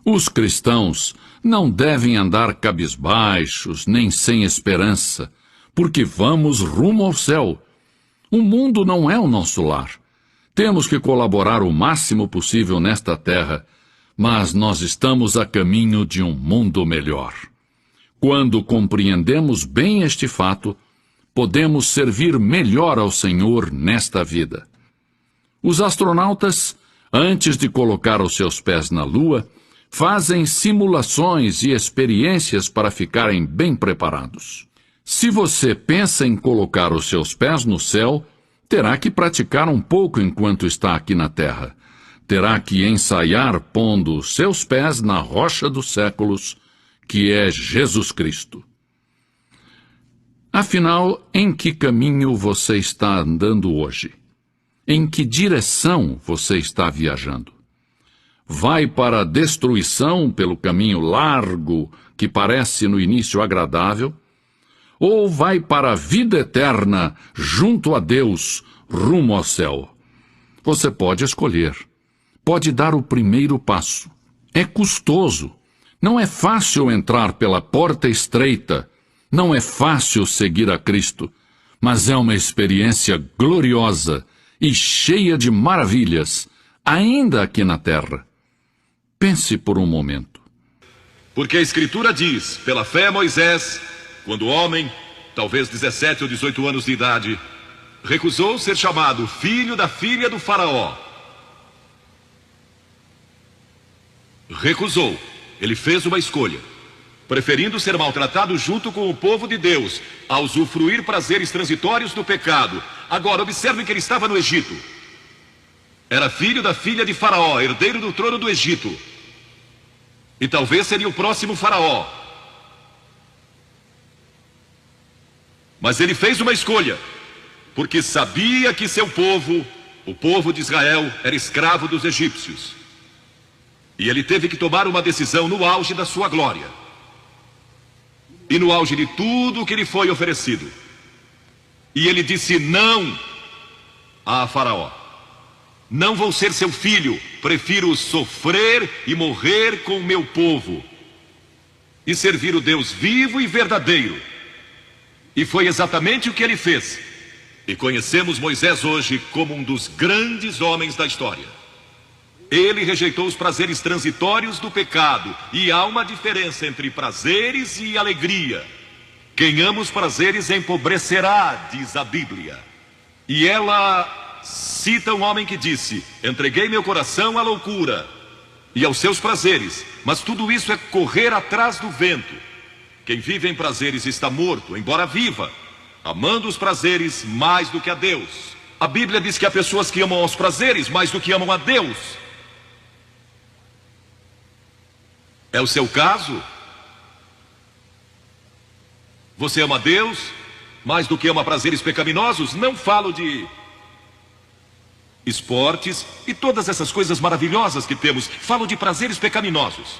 Os cristãos não devem andar cabisbaixos nem sem esperança, porque vamos rumo ao céu. O mundo não é o nosso lar. Temos que colaborar o máximo possível nesta terra, mas nós estamos a caminho de um mundo melhor. Quando compreendemos bem este fato, podemos servir melhor ao Senhor nesta vida. Os astronautas, antes de colocar os seus pés na Lua, fazem simulações e experiências para ficarem bem preparados. Se você pensa em colocar os seus pés no céu, terá que praticar um pouco enquanto está aqui na Terra. Terá que ensaiar pondo os seus pés na rocha dos séculos, que é Jesus Cristo. Afinal, em que caminho você está andando hoje? Em que direção você está viajando? Vai para a destruição pelo caminho largo, que parece no início agradável? Ou vai para a vida eterna, junto a Deus, rumo ao céu? Você pode escolher. Pode dar o primeiro passo. É custoso. Não é fácil entrar pela porta estreita. Não é fácil seguir a Cristo. Mas é uma experiência gloriosa e cheia de maravilhas, ainda aqui na terra. Pense por um momento. Porque a Escritura diz, pela fé Moisés, quando o homem, talvez 17 ou 18 anos de idade, recusou ser chamado filho da filha do faraó. Recusou. Ele fez uma escolha, preferindo ser maltratado junto com o povo de Deus, a usufruir prazeres transitórios do pecado. Agora, observe que ele estava no Egito. Era filho da filha de Faraó, herdeiro do trono do Egito. E talvez seria o próximo faraó. Mas ele fez uma escolha, porque sabia que seu povo, o povo de Israel, era escravo dos egípcios. E ele teve que tomar uma decisão no auge da sua glória. e no auge de tudo o que lhe foi oferecido. E ele disse não a Faraó: não vou ser seu filho, prefiro sofrer e morrer com o meu povo e servir o Deus vivo e verdadeiro. E foi exatamente o que ele fez. E conhecemos Moisés hoje como um dos grandes homens da história. Ele rejeitou os prazeres transitórios do pecado. E há uma diferença entre prazeres e alegria. Quem ama os prazeres empobrecerá, diz a Bíblia. E ela cita um homem que disse: entreguei meu coração à loucura e aos seus prazeres, mas tudo isso é correr atrás do vento. Quem vive em prazeres está morto, embora viva, amando os prazeres mais do que a Deus. A Bíblia diz que há pessoas que amam os prazeres mais do que amam a Deus. É o seu caso? Você ama Deus mais do que ama prazeres pecaminosos? Não falo de esportes e todas essas coisas maravilhosas que temos. Falo de prazeres pecaminosos.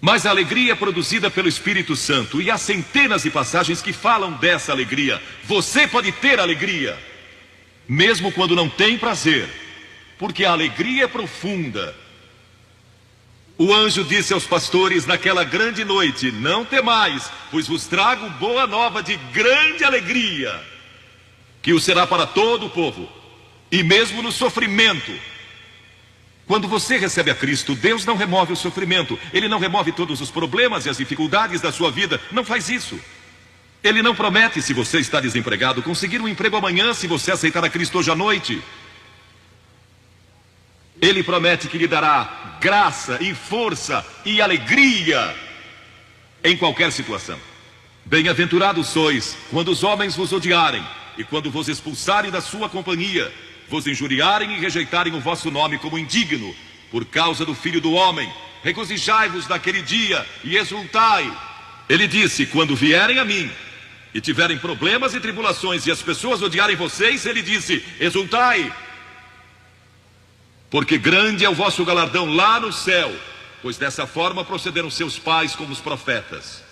Mas a alegria é produzida pelo Espírito Santo. E há centenas de passagens que falam dessa alegria. Você pode ter alegria, mesmo quando não tem prazer, porque a alegria é profunda. O anjo disse aos pastores naquela grande noite: não temais, pois vos trago boa nova de grande alegria, que o será para todo o povo. E mesmo no sofrimento, quando você recebe a Cristo, Deus não remove o sofrimento. Ele não remove todos os problemas e as dificuldades da sua vida. Não faz isso. Ele não promete, se você está desempregado, conseguir um emprego amanhã se você aceitar a Cristo hoje à noite. Ele promete que lhe dará graça e força e alegria em qualquer situação. Bem-aventurados sois quando os homens vos odiarem e quando vos expulsarem da sua companhia, vos injuriarem e rejeitarem o vosso nome como indigno, por causa do Filho do Homem. Regozijai-vos naquele dia e exultai. Ele disse: quando vierem a mim e tiverem problemas e tribulações e as pessoas odiarem vocês, ele disse: exultai, porque grande é o vosso galardão lá no céu, pois dessa forma procederam seus pais com os profetas.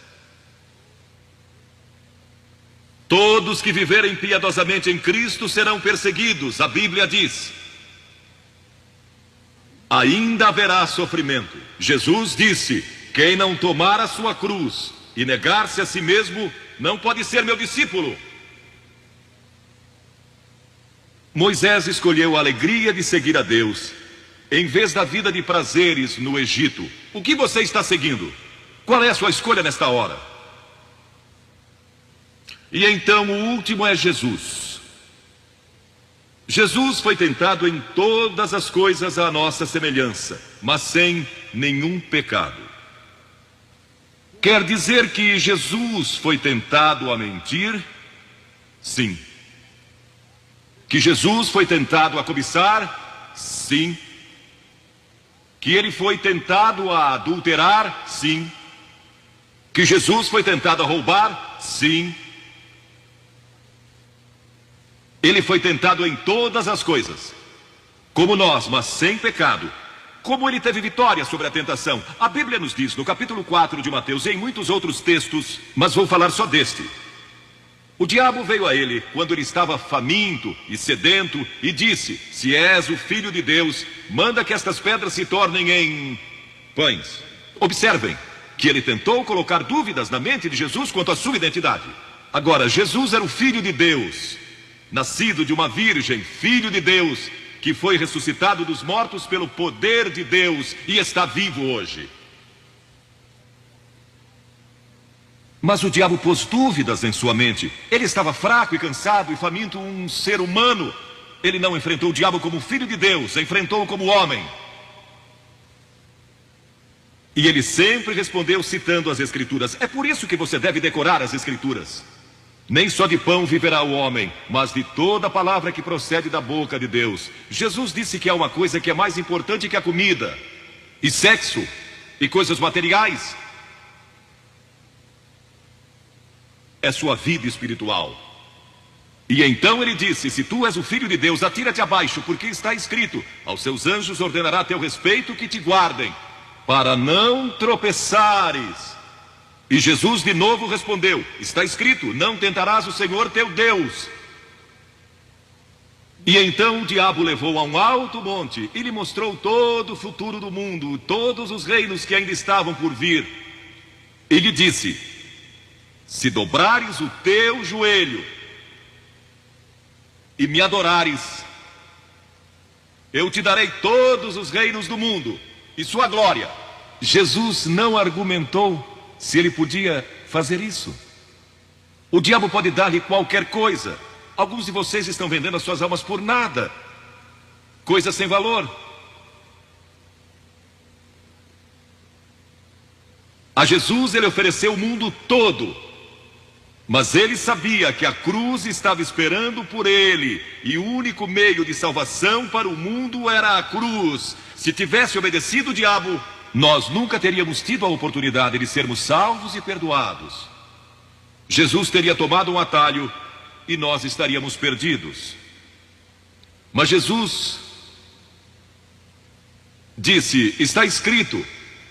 Todos que viverem piedosamente em Cristo serão perseguidos. A Bíblia diz: ainda haverá sofrimento. Jesus disse: quem não tomar a sua cruz e negar-se a si mesmo não pode ser meu discípulo. Moisés escolheu a alegria de seguir a Deus em vez da vida de prazeres no Egito. O que você está seguindo? Qual é a sua escolha nesta hora? E então o último é Jesus. Jesus foi tentado em todas as coisas à nossa semelhança, mas sem nenhum pecado. Quer dizer que Jesus foi tentado a mentir? Sim. Que Jesus foi tentado a cobiçar? Sim. Que ele foi tentado a adulterar? Sim. Que Jesus foi tentado a roubar? Sim. Ele foi tentado em todas as coisas, como nós, mas sem pecado. Como ele teve vitória sobre a tentação? A Bíblia nos diz no capítulo 4 de Mateus e em muitos outros textos, mas vou falar só deste. O diabo veio a ele quando ele estava faminto e sedento e disse: se és o Filho de Deus, manda que estas pedras se tornem em pães. Observem que ele tentou colocar dúvidas na mente de Jesus quanto à sua identidade. Agora, Jesus era o Filho de Deus, nascido de uma virgem, Filho de Deus, que foi ressuscitado dos mortos pelo poder de Deus e está vivo hoje. Mas o diabo pôs dúvidas em sua mente. Ele estava fraco e cansado e faminto, um ser humano. Ele não enfrentou o diabo como Filho de Deus, enfrentou-o como homem. E ele sempre respondeu citando as Escrituras. É por isso que você deve decorar as Escrituras. Nem só de pão viverá o homem, mas de toda a palavra que procede da boca de Deus. Jesus disse que há uma coisa que é mais importante que a comida, e sexo, e coisas materiais. É sua vida espiritual. E então ele disse: se tu és o Filho de Deus, atira-te abaixo, porque está escrito: aos seus anjos ordenará a teu respeito que te guardem. para não tropeçares. E Jesus de novo respondeu: está escrito, não tentarás o Senhor teu Deus. E então o diabo levou a um alto monte e lhe mostrou todo o futuro do mundo, todos os reinos que ainda estavam por vir. E lhe disse: se dobrares o teu joelho e me adorares, eu te darei todos os reinos do mundo e sua glória. Jesus não argumentou se ele podia fazer isso. O diabo pode dar-lhe qualquer coisa. Alguns de vocês estão vendendo as suas almas por nada, coisas sem valor. A Jesus ele ofereceu o mundo todo, mas ele sabia que a cruz estava esperando por ele, e o único meio de salvação para o mundo era a cruz. Se tivesse obedecido o diabo, nós nunca teríamos tido a oportunidade de sermos salvos e perdoados. Jesus teria tomado um atalho e nós estaríamos perdidos. Mas Jesus disse: está escrito,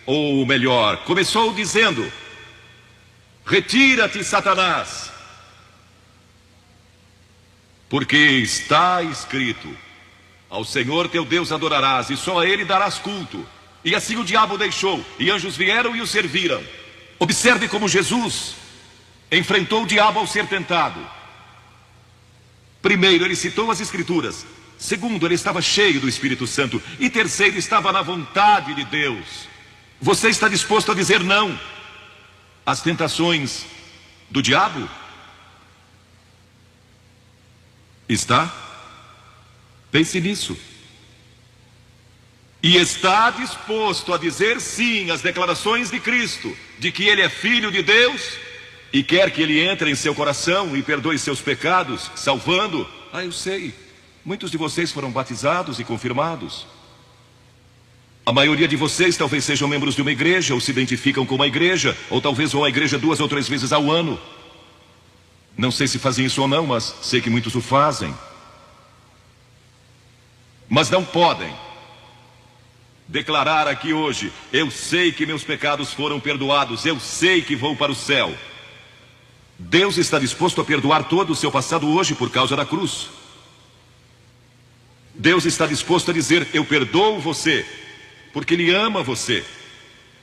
ou melhor, começou dizendo: retira-te, Satanás, porque está escrito, ao Senhor teu Deus adorarás e só a ele darás culto. E assim o diabo deixou, e anjos vieram e o serviram. Observe como Jesus enfrentou o diabo ao ser tentado. Primeiro, ele citou as Escrituras. Segundo, ele estava cheio do Espírito Santo. E terceiro, estava na vontade de Deus. Você está disposto a dizer não às tentações do diabo? Está? Pense nisso. E está disposto a dizer sim às declarações de Cristo, de que Ele é Filho de Deus, e quer que Ele entre em seu coração e perdoe seus pecados, salvando. Eu sei, muitos de vocês foram batizados e confirmados. A maioria de vocês talvez sejam membros de uma igreja, ou se identificam com uma igreja, ou talvez vão à igreja 2 ou 3 vezes ao ano. Não sei se fazem isso ou não, mas sei que muitos o fazem. Mas não podem declarar aqui hoje: eu sei que meus pecados foram perdoados, eu sei que vou para o céu. Deus está disposto a perdoar todo o seu passado hoje por causa da cruz. Deus está disposto a dizer: eu perdoo você, porque Ele ama você.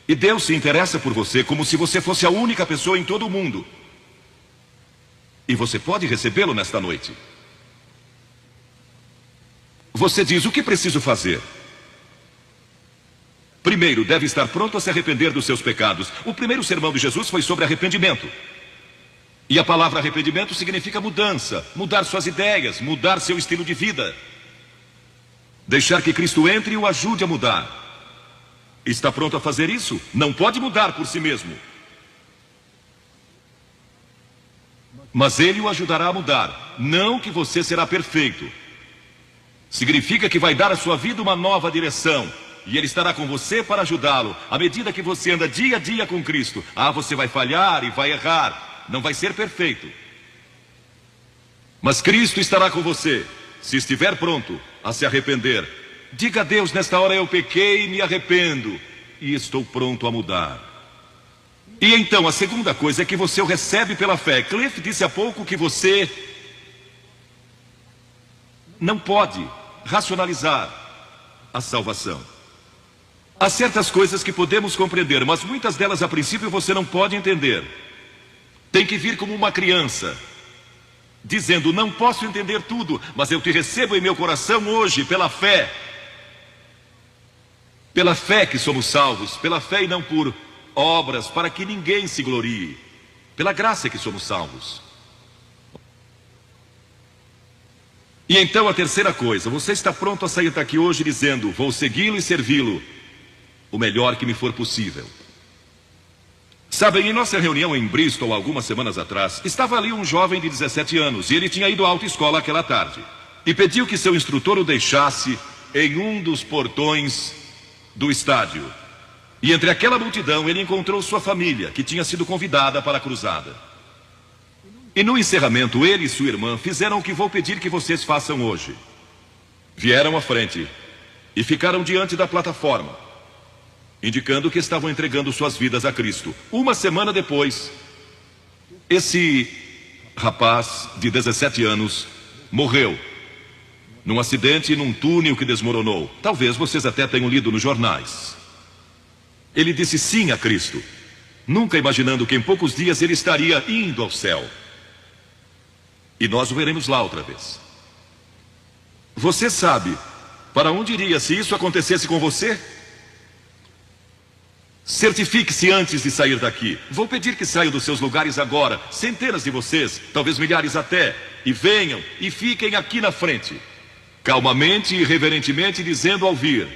E Deus se interessa por você como se você fosse a única pessoa em todo o mundo. E você pode recebê-lo nesta noite. Você diz: o que preciso fazer? Primeiro, deve estar pronto a se arrepender dos seus pecados. O primeiro sermão de Jesus foi sobre arrependimento. E a palavra arrependimento significa mudança, mudar suas ideias, mudar seu estilo de vida. Deixar que Cristo entre e o ajude a mudar. Está pronto a fazer isso? Não pode mudar por si mesmo, mas Ele o ajudará a mudar. Não que você será perfeito. Significa que vai dar à sua vida uma nova direção, e Ele estará com você para ajudá-lo. À medida que você anda dia a dia com Cristo, você vai falhar e vai errar. Não vai ser perfeito, mas Cristo estará com você, se estiver pronto a se arrepender. Diga a Deus: nesta hora eu pequei e me arrependo, e estou pronto a mudar. E então a segunda coisa é que você o recebe pela fé. Cliff disse há pouco que você não pode racionalizar a salvação. Há certas coisas que podemos compreender, mas muitas delas a princípio você não pode entender. Tem que vir como uma criança, dizendo: não posso entender tudo, mas eu te recebo em meu coração hoje pela fé. Pela fé que somos salvos, pela fé e não por obras, para que ninguém se glorie. Pela graça que somos salvos. E então a terceira coisa: você está pronto a sair daqui hoje dizendo: vou segui-lo e servi-lo o melhor que me for possível. Sabem, em nossa reunião em Bristol, algumas semanas atrás, estava ali um jovem de 17 anos, e ele tinha ido à autoescola aquela tarde, e pediu que seu instrutor o deixasse em um dos portões do estádio. E entre aquela multidão, ele encontrou sua família, que tinha sido convidada para a cruzada. E no encerramento, ele e sua irmã fizeram o que vou pedir que vocês façam hoje. Vieram à frente e ficaram diante da plataforma. indicando que estavam entregando suas vidas a Cristo. Uma semana depois, esse rapaz de 17 anos morreu num acidente num túnel que desmoronou. Talvez vocês até tenham lido nos jornais. Ele disse sim a Cristo, nunca imaginando que em poucos dias ele estaria indo ao céu. E nós o veremos lá outra vez. Você sabe para onde iria se isso acontecesse com você? Certifique-se antes de sair daqui. Vou pedir que saiam dos seus lugares agora, centenas de vocês, talvez milhares até, e venham e fiquem aqui na frente, calmamente e reverentemente dizendo ao vir: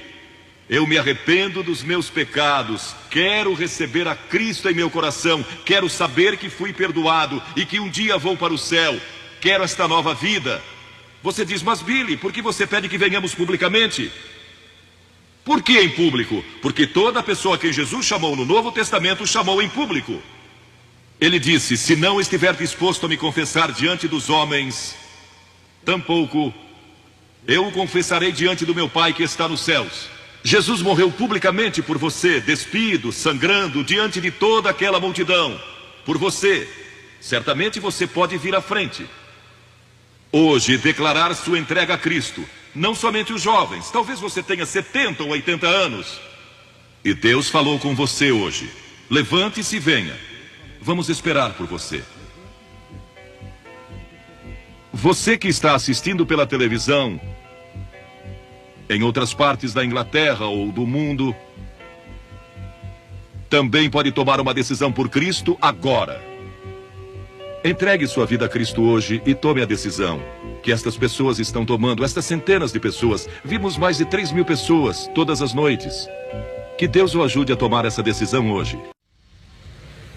eu me arrependo dos meus pecados, quero receber a Cristo em meu coração, quero saber que fui perdoado e que um dia vou para o céu, quero esta nova vida. Você diz, mas Billy, por que você pede que venhamos publicamente? Por que em público? Porque toda pessoa que Jesus chamou no Novo Testamento chamou em público. Ele disse, se não estiver disposto a me confessar diante dos homens, tampouco eu o confessarei diante do meu Pai que está nos céus. Jesus morreu publicamente por você, despido, sangrando, diante de toda aquela multidão. Por você. Certamente você pode vir à frente hoje declarar sua entrega a Cristo. Não somente os jovens, talvez você tenha 70 ou 80 anos. E Deus falou com você hoje. Levante-se e venha. Vamos esperar por você. Você que está assistindo pela televisão, em outras partes da Inglaterra ou do mundo, também pode tomar uma decisão por Cristo agora. Entregue sua vida a Cristo hoje e tome a decisão que estas pessoas estão tomando, estas centenas de pessoas. Vimos mais de 3.000 pessoas todas as noites. Que Deus o ajude a tomar essa decisão hoje.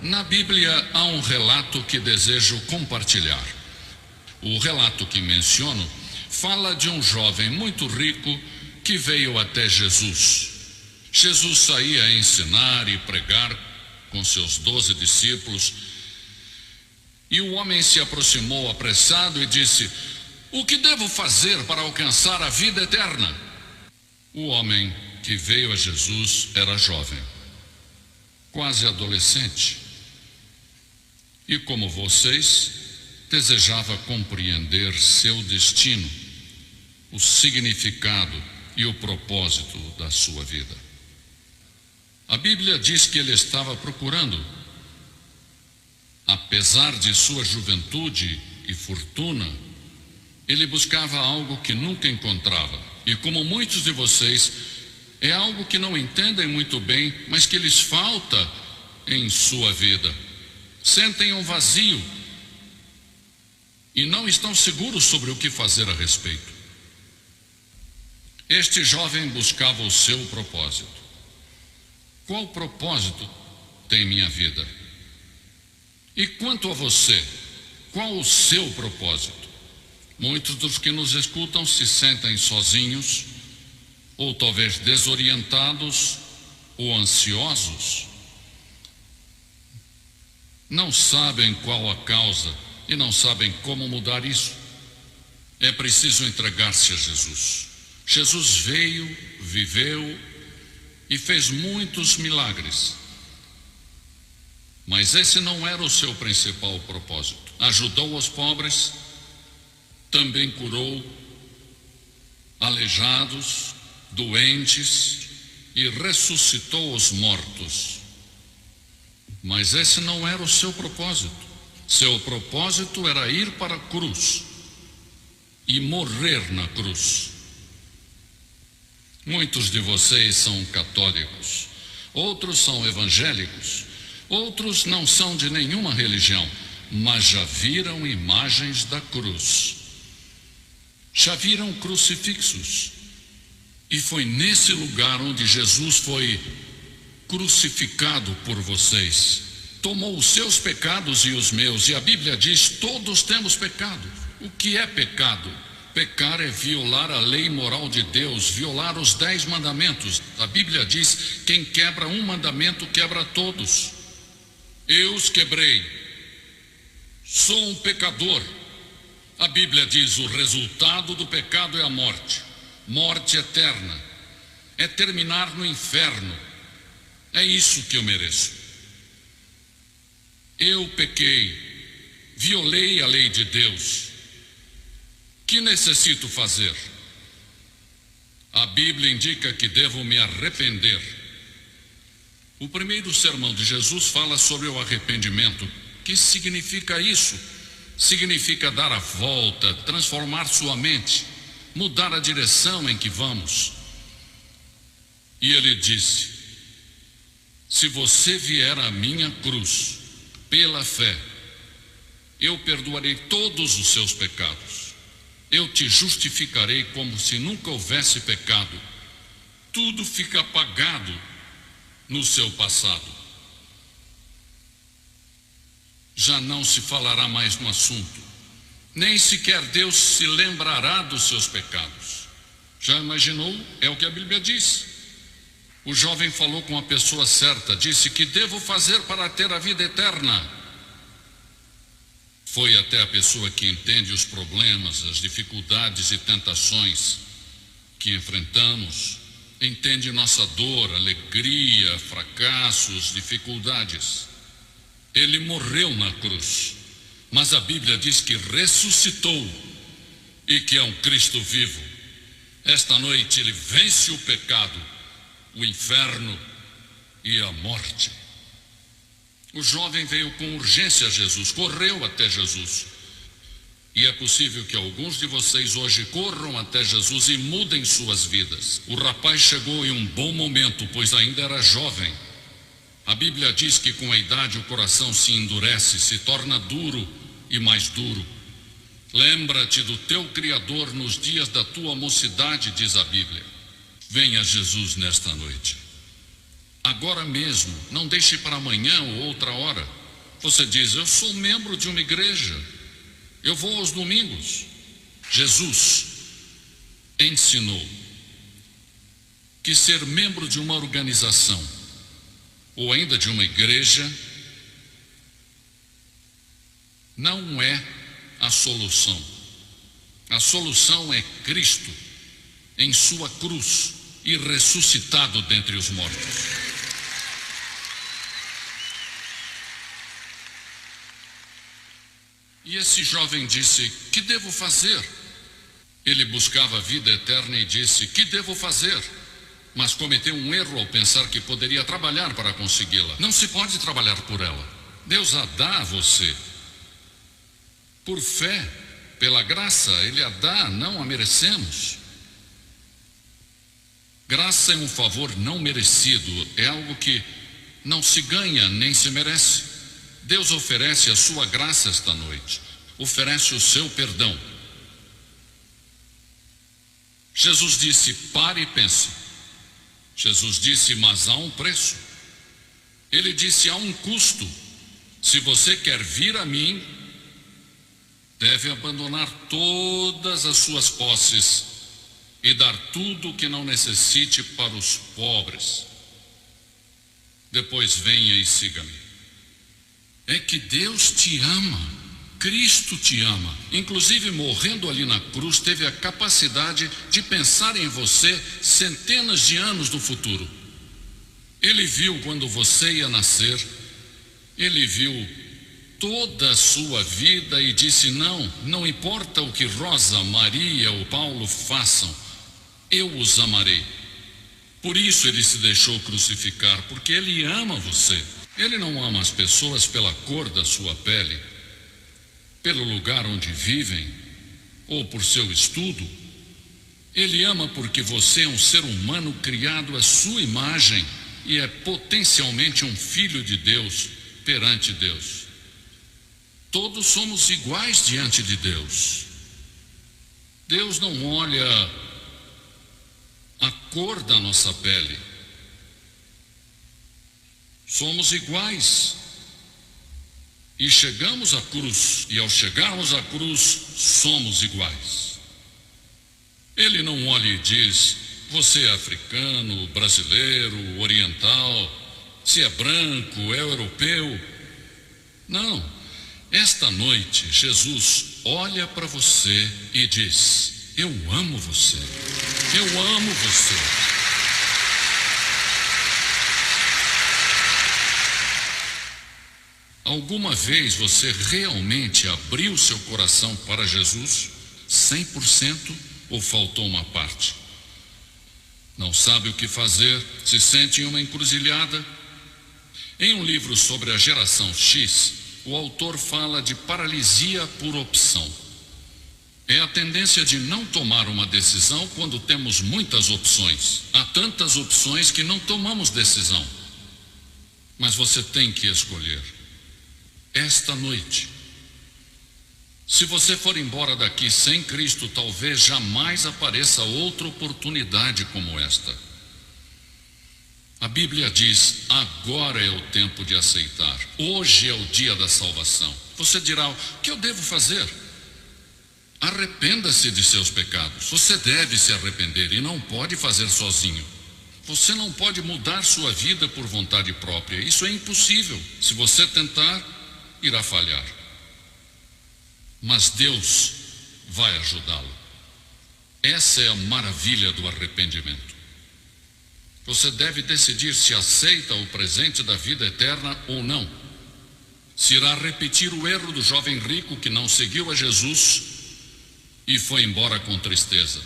Na Bíblia há um relato que desejo compartilhar. O relato que menciono fala de um jovem muito rico que veio até Jesus. Jesus saía a ensinar e pregar com seus 12 discípulos. E o homem se aproximou apressado e disse, o que devo fazer para alcançar a vida eterna? O homem que veio a Jesus era jovem, quase adolescente. E como vocês, desejava compreender seu destino, o significado e o propósito da sua vida. A Bíblia diz que ele estava procurando. Apesar de sua juventude e fortuna, ele buscava algo que nunca encontrava. E como muitos de vocês, é algo que não entendem muito bem, mas que lhes falta em sua vida. Sentem um vazio e não estão seguros sobre o que fazer a respeito. Este jovem buscava o seu propósito. Qual propósito tem minha vida? E quanto a você, qual o seu propósito? Muitos dos que nos escutam se sentem sozinhos, ou talvez desorientados, ou ansiosos. Não sabem qual a causa e não sabem como mudar isso. É preciso entregar-se a Jesus. Jesus veio, viveu e fez muitos milagres. Mas esse não era o seu principal propósito. Ajudou os pobres, também curou aleijados, doentes e ressuscitou os mortos. Mas esse não era o seu propósito. Seu propósito era ir para a cruz e morrer na cruz. Muitos de vocês são católicos, outros são evangélicos, outros não são de nenhuma religião, mas já viram imagens da cruz, já viram crucifixos. E foi nesse lugar onde Jesus foi crucificado por vocês. Tomou os seus pecados e os meus, e a Bíblia diz, todos temos pecado. O que é pecado? Pecar é violar a lei moral de Deus, violar os 10 mandamentos. A Bíblia diz, quem quebra um mandamento, quebra todos. Eu os quebrei. Sou um pecador. A Bíblia diz, o resultado do pecado é a morte. Morte eterna. É terminar no inferno. É isso que eu mereço. Eu pequei, violei a lei de Deus. Que necessito fazer? A Bíblia indica que devo me arrepender. O primeiro sermão de Jesus fala sobre o arrependimento. O que significa isso? Significa dar a volta, transformar sua mente, mudar a direção em que vamos. E ele disse: se você vier à minha cruz pela fé, eu perdoarei todos os seus pecados. Eu te justificarei como se nunca houvesse pecado. Tudo fica apagado no seu passado. Já não se falará mais no assunto. Nem sequer Deus se lembrará dos seus pecados. Já imaginou? É o que a Bíblia diz. O jovem falou com a pessoa certa, disse: que devo fazer para ter a vida eterna? Foi até a pessoa que entende os problemas, as dificuldades e tentações que enfrentamos, entende nossa dor, alegria, fracassos, dificuldades. Ele morreu na cruz, mas a Bíblia diz que ressuscitou e que é um Cristo vivo. Esta noite ele vence o pecado, o inferno e a morte. O jovem veio com urgência a Jesus, correu até Jesus. E é possível que alguns de vocês hoje corram até Jesus e mudem suas vidas. O rapaz chegou em um bom momento, pois ainda era jovem. A Bíblia diz que com a idade o coração se endurece, se torna duro e mais duro. Lembra-te do teu Criador nos dias da tua mocidade, diz a Bíblia. Venha Jesus nesta noite. Agora mesmo, não deixe para amanhã ou outra hora. Você diz: eu sou membro de uma igreja, eu vou aos domingos. Jesus ensinou que ser membro de uma organização ou ainda de uma igreja não é a solução. A solução é Cristo em sua cruz e ressuscitado dentre os mortos. E esse jovem disse: que devo fazer? Ele buscava a vida eterna e disse: que devo fazer? Mas cometeu um erro ao pensar que poderia trabalhar para consegui-la. Não se pode trabalhar por ela. Deus a dá a você. Por fé, pela graça, Ele a dá, não a merecemos. Graça é um favor não merecido, é algo que não se ganha nem se merece. Deus oferece a sua graça esta noite, oferece o seu perdão. Jesus disse: pare e pense. Jesus disse: mas há um preço. Ele disse: há um custo. Se você quer vir a mim, deve abandonar todas as suas posses e dar tudo o que não necessite para os pobres. Depois venha e siga-me. É que Deus te ama, Cristo te ama. Inclusive, morrendo ali na cruz, teve a capacidade de pensar em você centenas de anos no futuro. Ele viu quando você ia nascer, ele viu toda a sua vida e disse: não importa o que Rosa, Maria ou Paulo façam, eu os amarei. Por isso ele se deixou crucificar, porque ele ama você. Ele não ama as pessoas pela cor da sua pele, pelo lugar onde vivem, ou por seu estudo. Ele ama porque você é um ser humano criado à sua imagem e é potencialmente um filho de Deus perante Deus. Todos somos iguais diante de Deus. Deus não olha a cor da nossa pele. Somos iguais. E chegamos à cruz, e ao chegarmos à cruz, somos iguais. Ele não olha e diz: você é africano, brasileiro, oriental, se é branco, é europeu. Não. Esta noite, Jesus olha para você e diz: eu amo você. Eu amo você. Alguma vez você realmente abriu seu coração para Jesus 100% ou faltou uma parte? Não sabe o que fazer, se sente em uma encruzilhada? Em um livro sobre a geração X, o autor fala de paralisia por opção. É a tendência de não tomar uma decisão quando temos muitas opções. Há tantas opções que não tomamos decisão. Mas você tem que escolher. Esta noite, se você for embora daqui sem Cristo, talvez jamais apareça outra oportunidade como esta. A Bíblia diz: agora é o tempo de aceitar. Hoje é o dia da salvação. Você dirá: o que eu devo fazer? Arrependa-se de seus pecados. Você deve se arrepender e não pode fazer sozinho. Você não pode mudar sua vida por vontade própria. Isso é impossível. Se você tentar, irá falhar. Mas Deus vai ajudá-lo. Essa é a maravilha do arrependimento. Você deve decidir se aceita o presente da vida eterna ou não. Se irá repetir o erro do jovem rico que não seguiu a Jesus e foi embora com tristeza.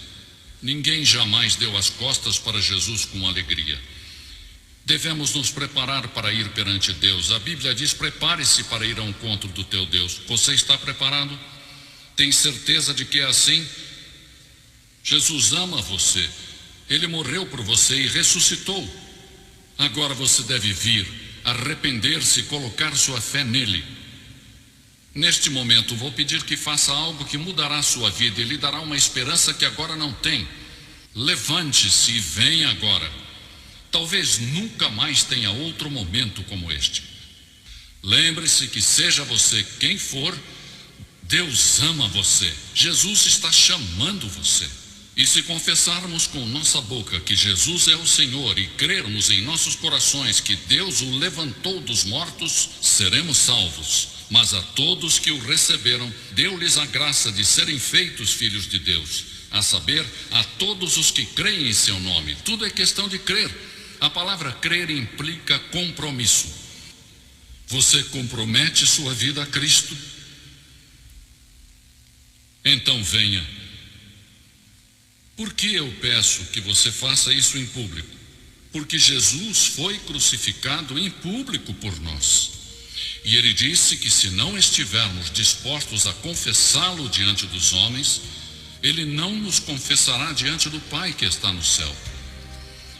Ninguém jamais deu as costas para Jesus com alegria. Devemos nos preparar para ir perante Deus. A Bíblia diz: prepare-se para ir ao encontro do teu Deus. Você está preparado? Tem certeza de que é assim? Jesus ama você. Ele morreu por você e ressuscitou. Agora você deve vir, arrepender-se e colocar sua fé nele. Neste momento, vou pedir que faça algo que mudará a sua vida e lhe dará uma esperança que agora não tem. Levante-se e venha agora. Talvez nunca mais tenha outro momento como este. Lembre-se que, seja você quem for, Deus ama você. Jesus está chamando você. E se confessarmos com nossa boca que Jesus é o Senhor e crermos em nossos corações que Deus o levantou dos mortos, seremos salvos. Mas a todos que o receberam, deu-lhes a graça de serem feitos filhos de Deus, a saber, a todos os que creem em seu nome. Tudo é questão de crer. A palavra crer implica compromisso. Você compromete sua vida a Cristo? Então venha. Por que eu peço que você faça isso em público? Porque Jesus foi crucificado em público por nós. E ele disse que se não estivermos dispostos a confessá-lo diante dos homens, ele não nos confessará diante do Pai que está no céu.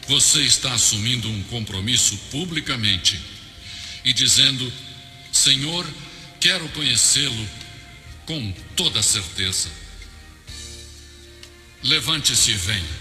Você está assumindo um compromisso publicamente e dizendo: Senhor, quero conhecê-lo com toda certeza. Levante-se e venha.